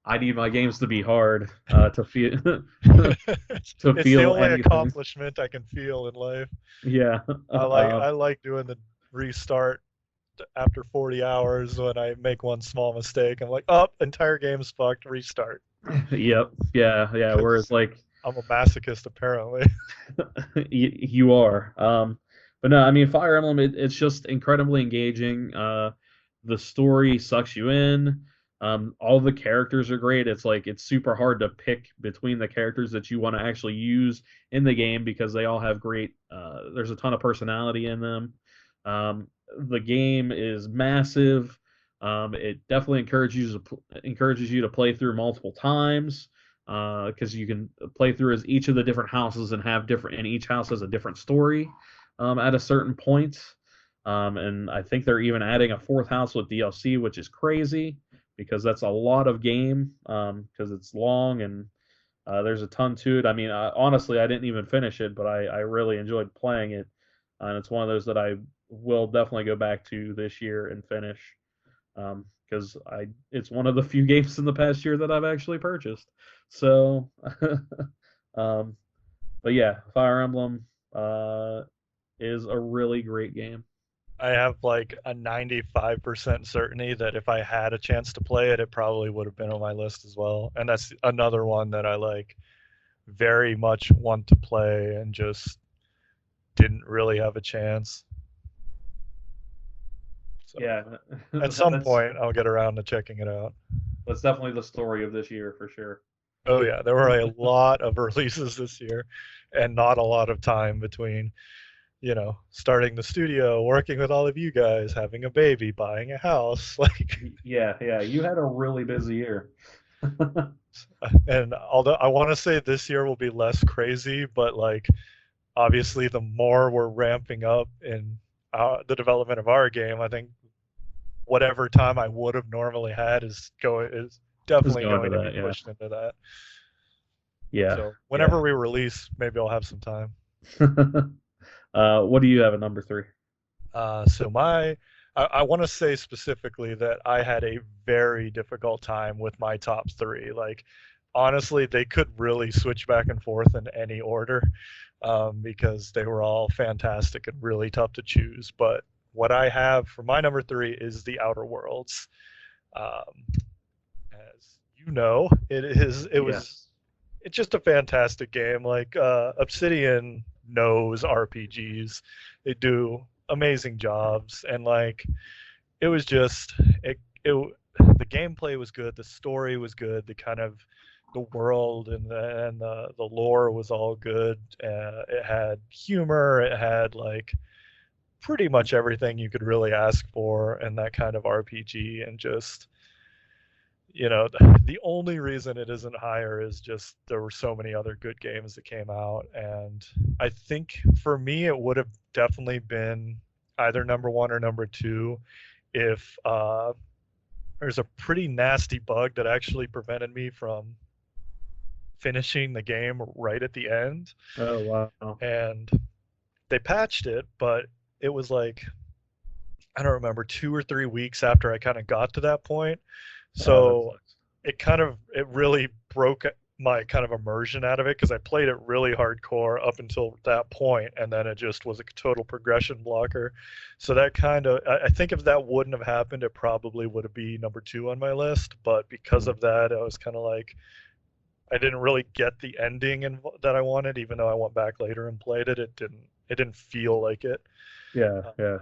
I need my games to be hard to feel to It's the feel only anything. accomplishment I can feel in life. Yeah. I like doing the restart after 40 hours when I make one small mistake. I'm like, oh, entire game's fucked. Restart. Yep. Yeah. Yeah. Whereas Because like I'm a masochist apparently. you are. But no, I mean Fire Emblem. It's just incredibly engaging. The story sucks you in. All the characters are great. It's like it's super hard to pick between the characters that you want to actually use in the game because they all have great. There's a ton of personality in them. The game is massive. It definitely encourages you to play through multiple times because you can play through as each of the different houses and have different, and each house has a different story at a certain point. And I think they're even adding a fourth house with DLC, which is crazy because that's a lot of game because it's long and there's a ton to it. I mean, honestly, I didn't even finish it, but I really enjoyed playing it, and it's one of those that I will definitely go back to this year and finish because it's one of the few games in the past year that I've actually purchased. So, um, but yeah, Fire Emblem is a really great game. I have like a 95% certainty that if I had a chance to play it, it probably would have been on my list as well. And that's another one that I like very much want to play and just didn't really have a chance. So Yeah, at some that's point, I'll get around to checking it out. that's definitely the story of this year for sure. Oh yeah, there were a lot of releases this year, and not a lot of time between, starting the studio, working with all of you guys, having a baby, buying a house, like. Yeah, yeah, you had a really busy year. And although I want to say this year will be less crazy, but like obviously the more we're ramping up in the development of our game, I think whatever time I would have normally had is Just definitely going to going to be that, yeah, pushed into that. yeah, So yeah. whenever we release, maybe I'll have some time. What do you have at number three? So I want to say specifically that I had a very difficult time with my top three. Like, honestly, they could really switch back and forth in any order because they were all fantastic and really tough to choose. But what I have for my number three is The Outer Worlds. Um, as you know, Yes. it's just a fantastic game. Like Obsidian knows RPGs. They do amazing jobs, and like it was just it the gameplay was good, the story was good, the world and the lore was all good. It had humor, it had like pretty much everything you could really ask for in that kind of RPG, and just the only reason it isn't higher is just there were so many other good games that came out, and I think for me it would have definitely been either number one or number two if there's a pretty nasty bug that actually prevented me from finishing the game right at the end, Oh wow. and they patched it, but it was like I don't remember 2 or 3 weeks after I kind of got to that point. That So sucks. it really broke my kind of immersion out of it because I played it really hardcore up until that point, and then it just was a total progression blocker. So that I think if that wouldn't have happened, it probably would have been number two on my list. But because Hmm. of that, I was kind of like, I didn't really get the ending that I wanted, even though I went back later and played it. It didn't feel like it. Yeah, Uh, yeah,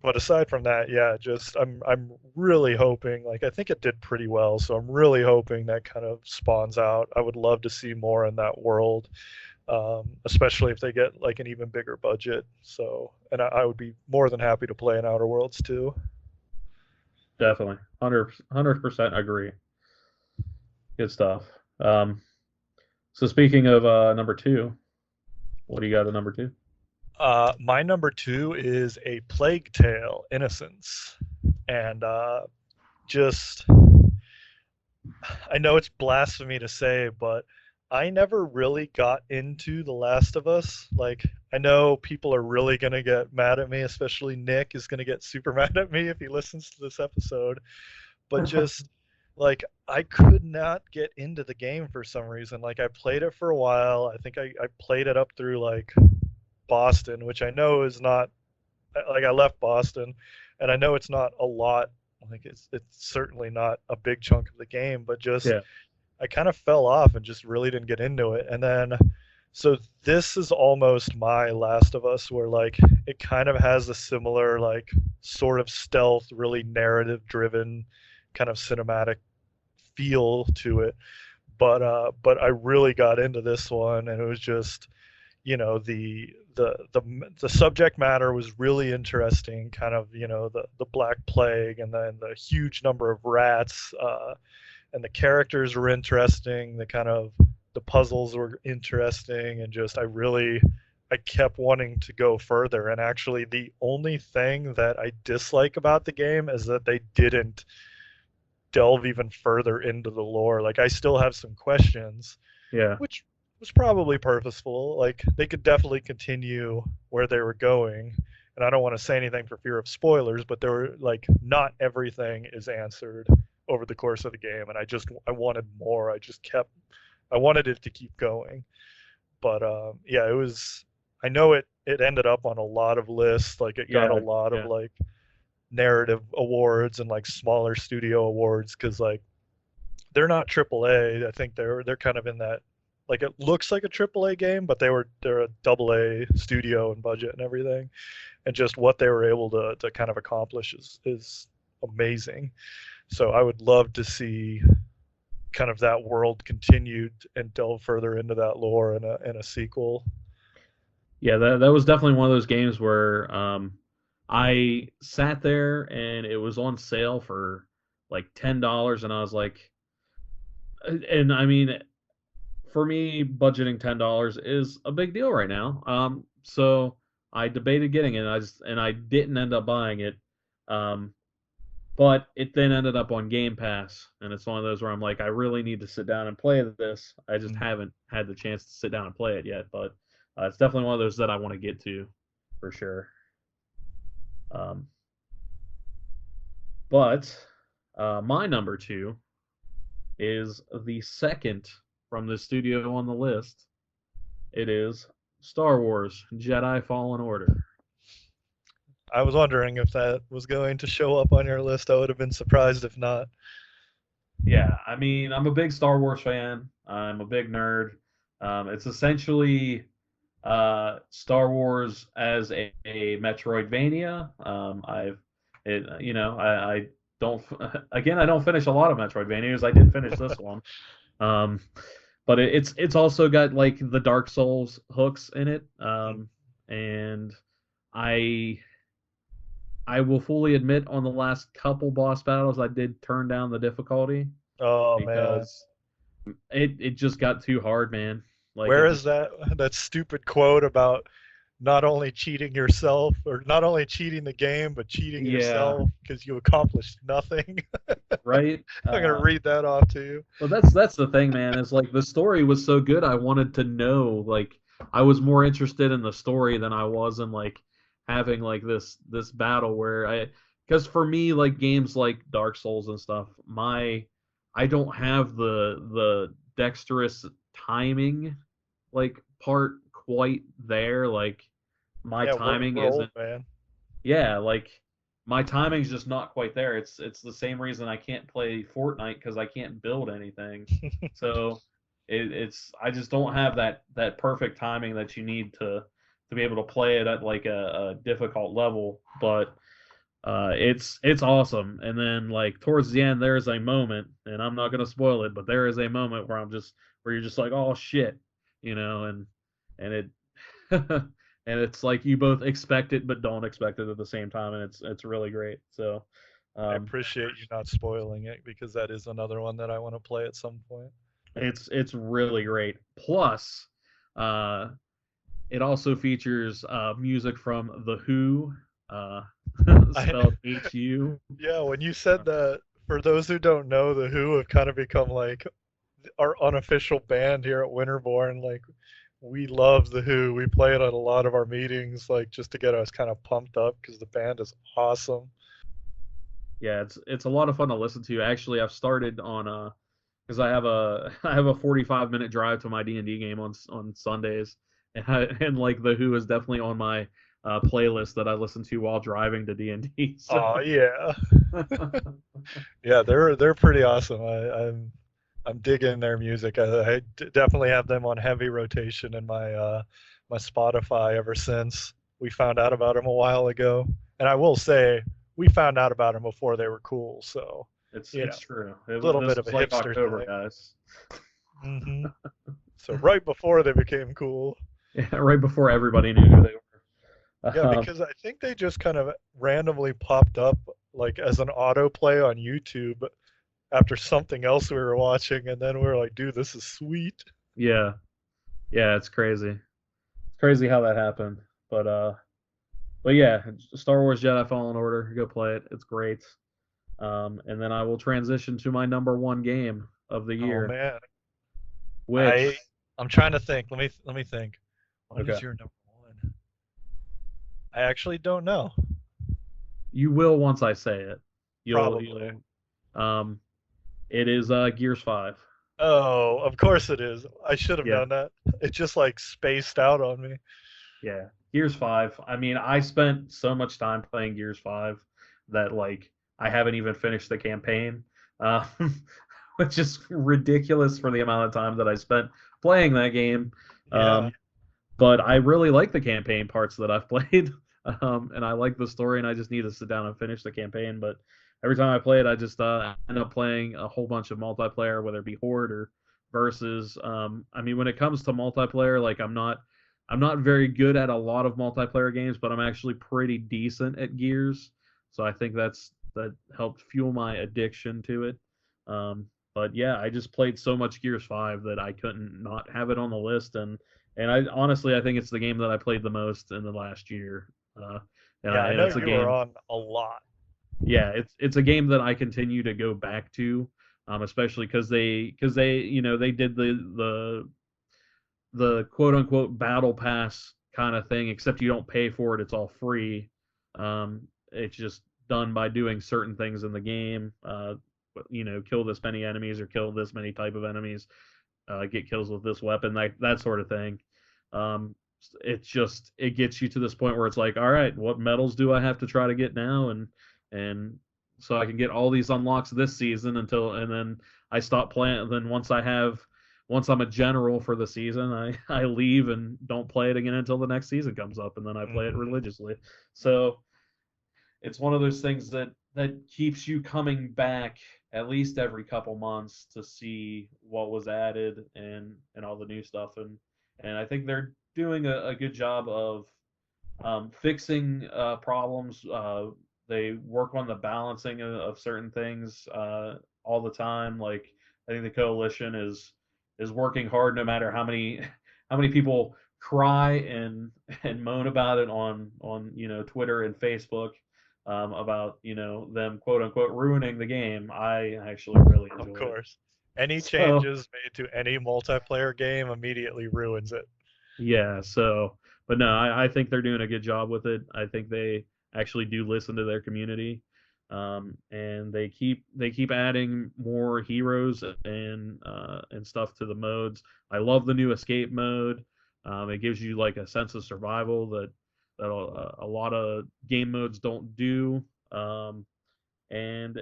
but aside from that, yeah, just I'm really hoping, like I think it did pretty well, so I'm really hoping that kind of spawns out. I would love to see more in that world, especially if they get like an even bigger budget. So, and I would be more than happy to play in Outer Worlds too. definitely. 100% agree. Good stuff. Um, so speaking of number two, what do you got at number two? My number two is A Plague Tale: Innocence, and just I know it's blasphemy to say, but I never really got into The Last of Us. Like, I know people are really going to get mad at me, especially Nick is going to get super mad at me if he listens to this episode. But just, like, I could not get into the game for some reason. Like, I played it for a while. I think I played it up through, like, Boston, which I know is not, like, I left Boston. And I know it's not a lot, like it's certainly not a big chunk of the game, but just Yeah. I kind of fell off and just really didn't get into it. And then, so this is almost my Last of Us, where like it kind of has a similar like sort of stealth, really narrative driven kind of cinematic feel to it. But I really got into this one, and it was just, the subject matter was really interesting, kind of, the Black Plague, and then the huge number of rats, and the characters were interesting, the puzzles were interesting, and just I kept wanting to go further. And actually the only thing that I dislike about the game is that they didn't delve even further into the lore. Like, I still have some questions, Yeah. which was probably purposeful. Like, they could definitely continue where they were going. And I don't want to say anything for fear of spoilers, but there were like not everything is answered over the course of the game, and I wanted more. I wanted it to keep going. But yeah, it was. I know it ended up on a lot of lists. Like, it got a Yeah. lot of Yeah. like narrative awards and like smaller studio awards, because like they're not AAA. I think they're kind of in that, like, it looks like a AAA game, but they're a AA studio and budget and everything, and just what they were able to kind of accomplish is amazing. So I would love to see kind of that world continued and delve further into that lore in a sequel. Yeah, that was definitely one of those games where I sat there and it was on sale for like $10, and I was like, and I mean, for me, budgeting $10 is a big deal right now. So I debated getting it, and I didn't end up buying it. Um, but it then ended up on Game Pass, and it's one of those where I'm like, I really need to sit down and play this. I just Mm. haven't had the chance to sit down and play it yet, but it's definitely one of those that I want to get to for sure. Um, but my number two is the second from the studio on the list. It is Star Wars Jedi Fallen Order. I was wondering if that was going to show up on your list. I would have been surprised if not. Yeah, I mean, I'm a big Star Wars fan. I'm a big nerd. It's essentially Star Wars as a Metroidvania. I don't, again, I don't finish a lot of Metroidvanias. I did finish this one. Um, but it's also got like the Dark Souls hooks in it. And I I will fully admit on the last couple boss battles I did turn down the difficulty Oh man, because it just got too hard, man. Like where it is just that stupid quote about not only cheating yourself, or not only cheating the game, but cheating yeah, yourself because you accomplished nothing? right? I'm gonna read that off to you. Well, that's the thing, man. Is like the story was so good, I wanted to know. Like I was more interested in the story than I was in like having like this battle where because for me like games like Dark Souls and stuff, I don't have the dexterous timing like part quite there. Like my Yeah, timing we're old, isn't. man. Yeah, like my timing's just not quite there. It's the same reason I can't play Fortnite because I can't build anything. So it's I just don't have that perfect timing that you need to be able to play it at like a difficult level. But it's awesome. And then like towards the end, there's a moment, and I'm not gonna spoil it, but there is a moment where you're just like, oh shit, and it and it's like you both expect it but don't expect it at the same time, and it's really great. So, I um, appreciate you not spoiling it, because that is another one that I want to play at some point. it's really great. Plus, uh, it also features music from The Who, uh, I spelled HU. Yeah, when you said that, for those who don't know, the Who have kind of become like our unofficial band here at Winterborn. Like, we love the Who. We play it at a lot of our meetings, like just to get us kind of pumped up, because the band is awesome. Yeah, it's a lot of fun to listen to. Actually, I've started on because I have a I have a 45-minute drive to my D&D game on Sundays, and like The Who is definitely on my playlist that I listen to while driving to D&D. Oh So yeah, yeah, they're pretty awesome. I'm digging their music. Definitely have them on heavy rotation in my Spotify ever since we found out about them a while ago. And I will say, we found out about them before they were cool. So, you know, it's true. a little This bit of a was like hipster October, thing. guys. Hmm. So right before they became cool. Yeah, right before everybody knew who they were. Yeah, because I think they just kind of randomly popped up like as an autoplay on YouTube after something else we were watching, and then we were like, dude, this is sweet. Yeah, yeah, it's crazy. It's crazy how that happened. But yeah, Star Wars Jedi Fallen Order, go play it. It's great. And then I will transition to my number one game of the Oh year, man, I which I'm trying to think. Let me think. What okay, is your number one? I actually don't know. you will once I say it. Probably. You'll um, it is Gears 5. Oh, of course it is. I should have Yeah, known that. It just like spaced out on me. yeah. Gears 5. I mean, I spent so much time playing Gears 5 that like I haven't even finished the campaign. Um, which is ridiculous for the amount of time that I spent playing that game. Yeah. Um, but I really like the campaign parts that I've played, and I like the story, and I just need to sit down and finish the campaign. But every time I play it, I just end up playing a whole bunch of multiplayer, whether it be Horde or versus. I mean, when it comes to multiplayer, like I'm not very good at a lot of multiplayer games, but I'm actually pretty decent at Gears. So I think that helped fuel my addiction to it. Um, but yeah, I just played so much Gears 5 that I couldn't not have it on the list, and I honestly I think it's the game that I played the most in the last year. Uh, Yeah, I and know it's a you were game. on a lot. Yeah, it's a game that I continue to go back to, especially because they they did the quote unquote battle pass kind of thing, except you don't pay for it; it's all free. It's just done by doing certain things in the game. Kill this many enemies or kill this many type of enemies, get kills with this weapon, that sort of thing. Um, it gets you to this point where it's like, all right, what medals do I have to try to get now, and so I can get all these unlocks this season and then I stop playing. And then once I'm a general for the season, I leave and don't play it again until the next season comes up, and then I play it Hmm. religiously. So it's one of those things that keeps you coming back at least every couple months to see what was added and all the new stuff, and I think they're doing a good job of fixing problems. They work on the balancing of certain things all the time. Like I think the coalition is working hard no matter how many people cry and moan about it on Twitter and Facebook, about them quote unquote ruining the game. I actually really Of enjoy it. course. Any So changes made to any multiplayer game immediately ruins it. yeah, but no, I think they're doing a good job with it. I think they actually do listen to their community, and they keep adding more heroes and stuff to the modes. I love the new escape mode. It gives you like a sense of survival that a lot of game modes don't do, and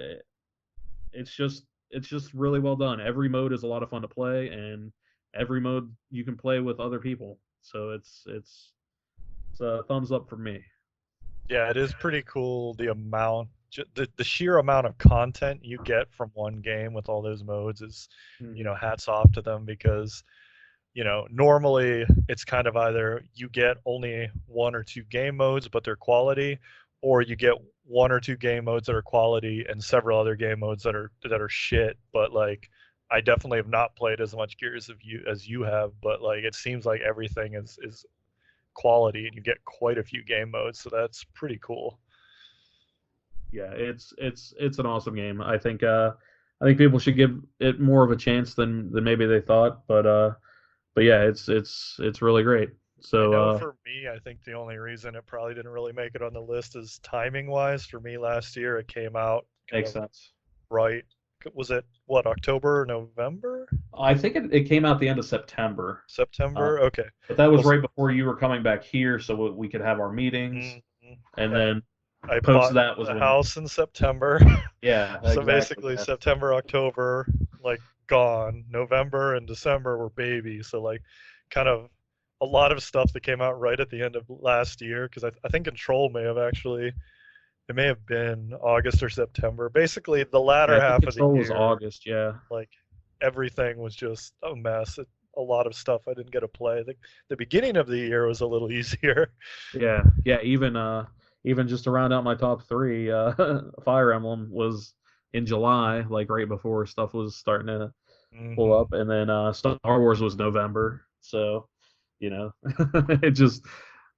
it's just really well done. Every mode is a lot of fun to play, and every mode you can play with other people. So it's a thumbs up for me. Yeah, it is pretty cool the amount, the sheer amount of content you get from one game with all those modes is, Mm-hmm. hats off to them because, normally it's kind of either you get only one or two game modes, but they're quality, or you get one or two game modes that are quality and several other game modes that are shit. But like, I definitely have not played as much Gears as you have, but like, it seems like everything is quality and you get quite a few game modes, so that's pretty cool. Yeah, it's an awesome game. I think people should give it more of a chance than maybe they thought, but yeah, it's really great. I So know for me, I think the only reason it probably didn't really make it on the list is timing wise. For me last year, it came out kind makes of sense. right was it what, October, November? I think it came out the end of September. September. Okay. But that was Well, right before you were coming back here, so we could have our meetings. mhm. And And then I post bought that was the when, house in September. yeah, So exactly. basically Yeah. September, October, like gone. November and December were babies. So like kind of a lot of stuff that came out right at the end of last year, because I think Control may have actually, it may have been August or September. Basically the Yeah, latter I think half of the Control was year, August. Yeah. like everything was just a mess. A lot of stuff I didn't get to play. The beginning of the year was a little easier. Yeah. Yeah. Even just to round out my top three, Fire Emblem was in July, like right before stuff was starting to pull Hmm. up, and then Star Wars was November. So, it just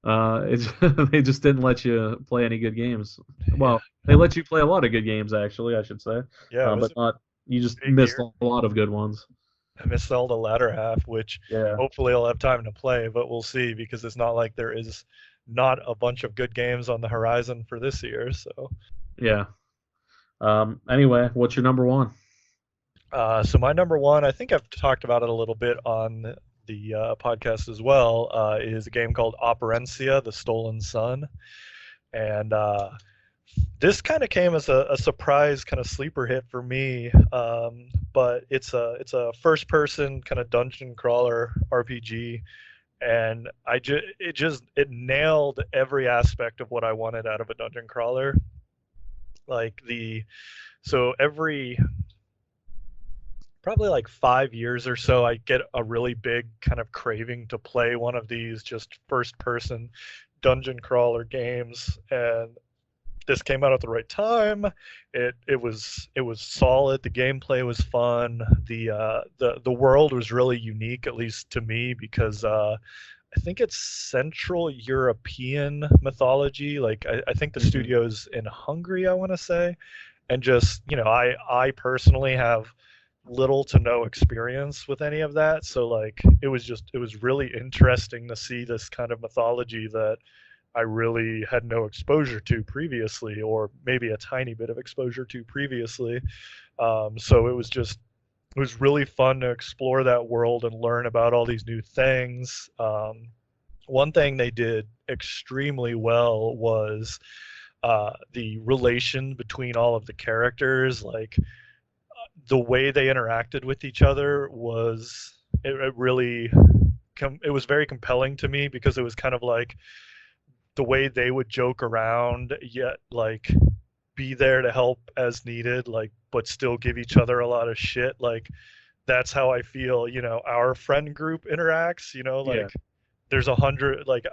they just didn't let you play any good games. Yeah. Well, they let you play a lot of good games, actually, I should say, Yeah, it was but a not you just big missed year. a lot of good ones. I missed all the latter half, which Yeah, hopefully I'll have time to play, but we'll see, because it's not like there is not a bunch of good games on the horizon for this year. So, yeah. Anyway, what's your number one? so my number one, I think I've talked about it a little bit on the podcast as well, is a game called Operencia the Stolen Sun. And this kind of came as a surprise kind of sleeper hit for me, but it's a first person kind of dungeon crawler RPG, and it nailed every aspect of what I wanted out of a dungeon crawler. Like so every probably like 5 years or so, I get a really big kind of craving to play one of these just first person dungeon crawler games, and this came out at the right time. It was solid. The gameplay was fun. The world was really unique, at least to me, because I think it's Central European mythology. Like I think the Hmm. studio's in Hungary, I want to say, and just I personally have little to no experience with any of that, so like it was really interesting to see this kind of mythology that I really had no exposure to previously, or maybe a tiny bit of exposure to previously. So it was really fun to explore that world and learn about all these new things. One thing they did extremely well was the relation between all of the characters. Like the way they interacted with each other it really it was very compelling to me, because it was kind of like the way they would joke around, yet like be there to help as needed, like, but still give each other a lot of shit. Like that's how I feel, our friend group interacts, Yeah, like there's 100, like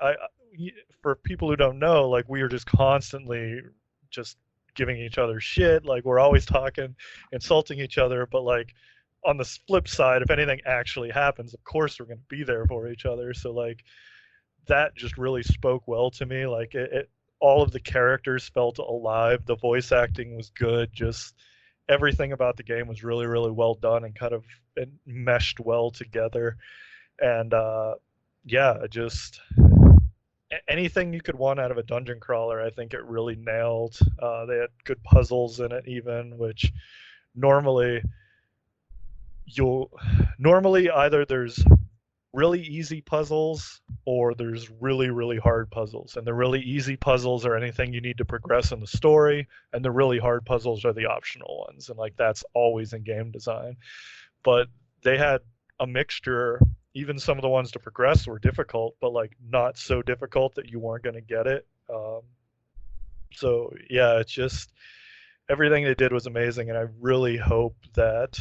for people who don't know, like we are just constantly just giving each other shit. Like we're always talking, insulting each other, but like on the flip side, if anything actually happens, of course we're going to be there for each other. So like that just really spoke well to me. Like all of the characters felt alive. The voice acting was good. Just everything about the game was really, really well done, and kind of it meshed well together. And yeah, just anything you could want out of a dungeon crawler, I think it really nailed. They had good puzzles in it, even, which normally you'll normally either there's really easy puzzles or there's really, really hard puzzles. And the really easy puzzles are anything you need to progress in the story, and the really hard puzzles are the optional ones. And like that's always in game design. But they had a mixture. Even some of the ones to progress were difficult, but like not so difficult that you weren't going to get it. So yeah, it's just everything they did was amazing, and I really hope that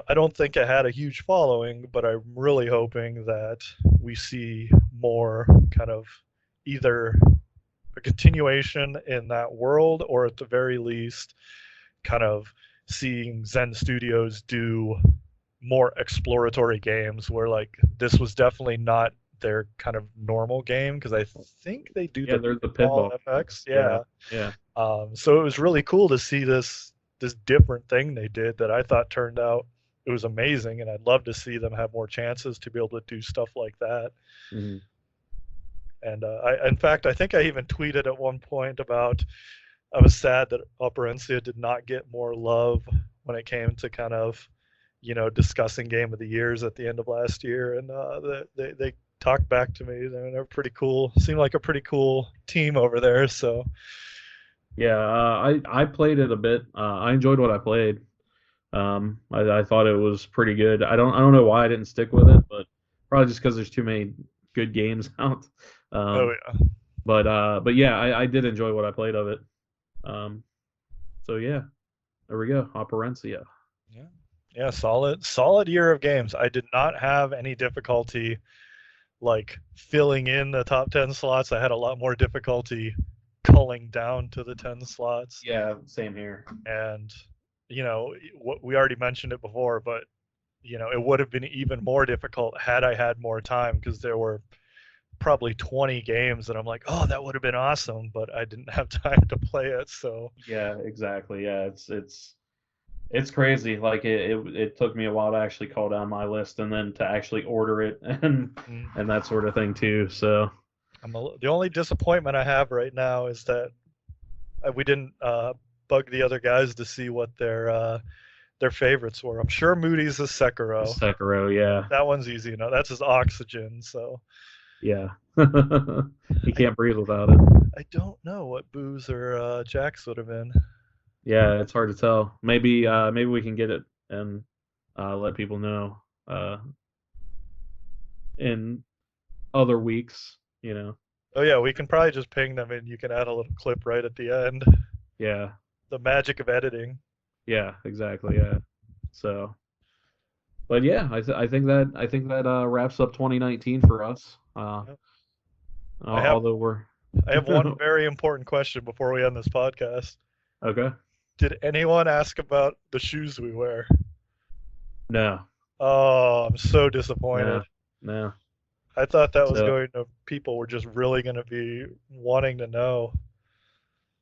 I don't think it had a huge following, but I'm really hoping that we see more kind of either a continuation in that world, or at the very least, kind of seeing Zen Studios do more exploratory games, where like this was definitely not their kind of normal game, because I think they do yeah. the There's the pinball pinball. FX. Yeah, Yeah. yeah. So it was really cool to see this different thing they did that I thought turned out it was amazing, and I'd love to see them have more chances to be able to do stuff like that. Hmm. And in fact, I think I even tweeted at one point about I was sad that Operencia did not get more love when it came to kind of, discussing game of the years at the end of last year, and they talked back to me. They're pretty cool. Seemed like a pretty cool team over there. So Yeah, I played it a bit. I enjoyed what I played. I thought it was pretty good. I don't know why I didn't stick with it, but probably just because there's too many good games out. oh Um, yeah, but yeah, I did enjoy what I played of it. Um, so yeah, there we go. Operencia. yeah, yeah, solid year of games. I did not have any difficulty like filling in the top 10 slots. I had a lot more difficulty culling down to the 10 slots. Yeah, same here. And what we already mentioned it before, but it would have been even more difficult had I had more time, because there were probably 20 games that I'm like, oh, that would have been awesome, but I didn't have time to play it. So Yeah, exactly. Yeah, it's crazy. Like it took me a while to actually call down my list and then to actually order it mm, and that sort of thing too. So the only disappointment I have right now is that we didn't bug the other guys to see what their favorites were. I'm sure Moody's is Sekiro. Sekiro, yeah, That one's easy enough. That's his Oxygen. So yeah. He can't breathe without it. I don't know what Booze or Jax would have been. Yeah, it's hard to tell. Maybe we can get it and let people know in other weeks. Oh yeah, we can probably just ping them and you can add a little clip right at the end. Yeah, The magic of editing. yeah, exactly. Yeah. So, but yeah, I think that wraps up 2019 for us. Yep. I have Although we're I have one very important question before we end this podcast. okay. Did anyone ask about the shoes we wear? No, Oh, I'm so disappointed. no, no. I thought that was So going to people were just really going to be wanting to know.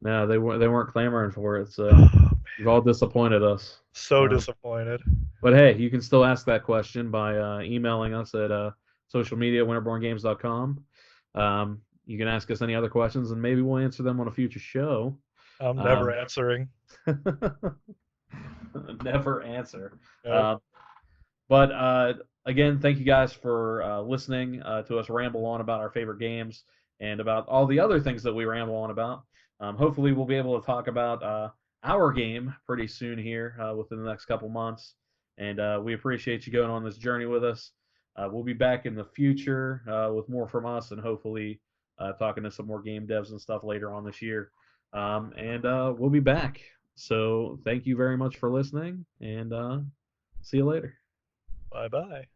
no, they weren't clamoring for it. So Oh, you've all disappointed us. so Um, disappointed. but hey, you can still ask that question by emailing us at social media winterborngames.com. You can ask us any other questions, and maybe we'll answer them on a future show. I'm never Um, answering. never answer. Nope. Uh, but again, thank you guys for listening to us ramble on about our favorite games and about all the other things that we ramble on about. Hopefully, we'll be able to talk about our game pretty soon here within the next couple months. And we appreciate you going on this journey with us. We'll be back in the future with more from us and hopefully talking to some more game devs and stuff later on this year. And we'll be back. So thank you very much for listening and see you later. Bye bye.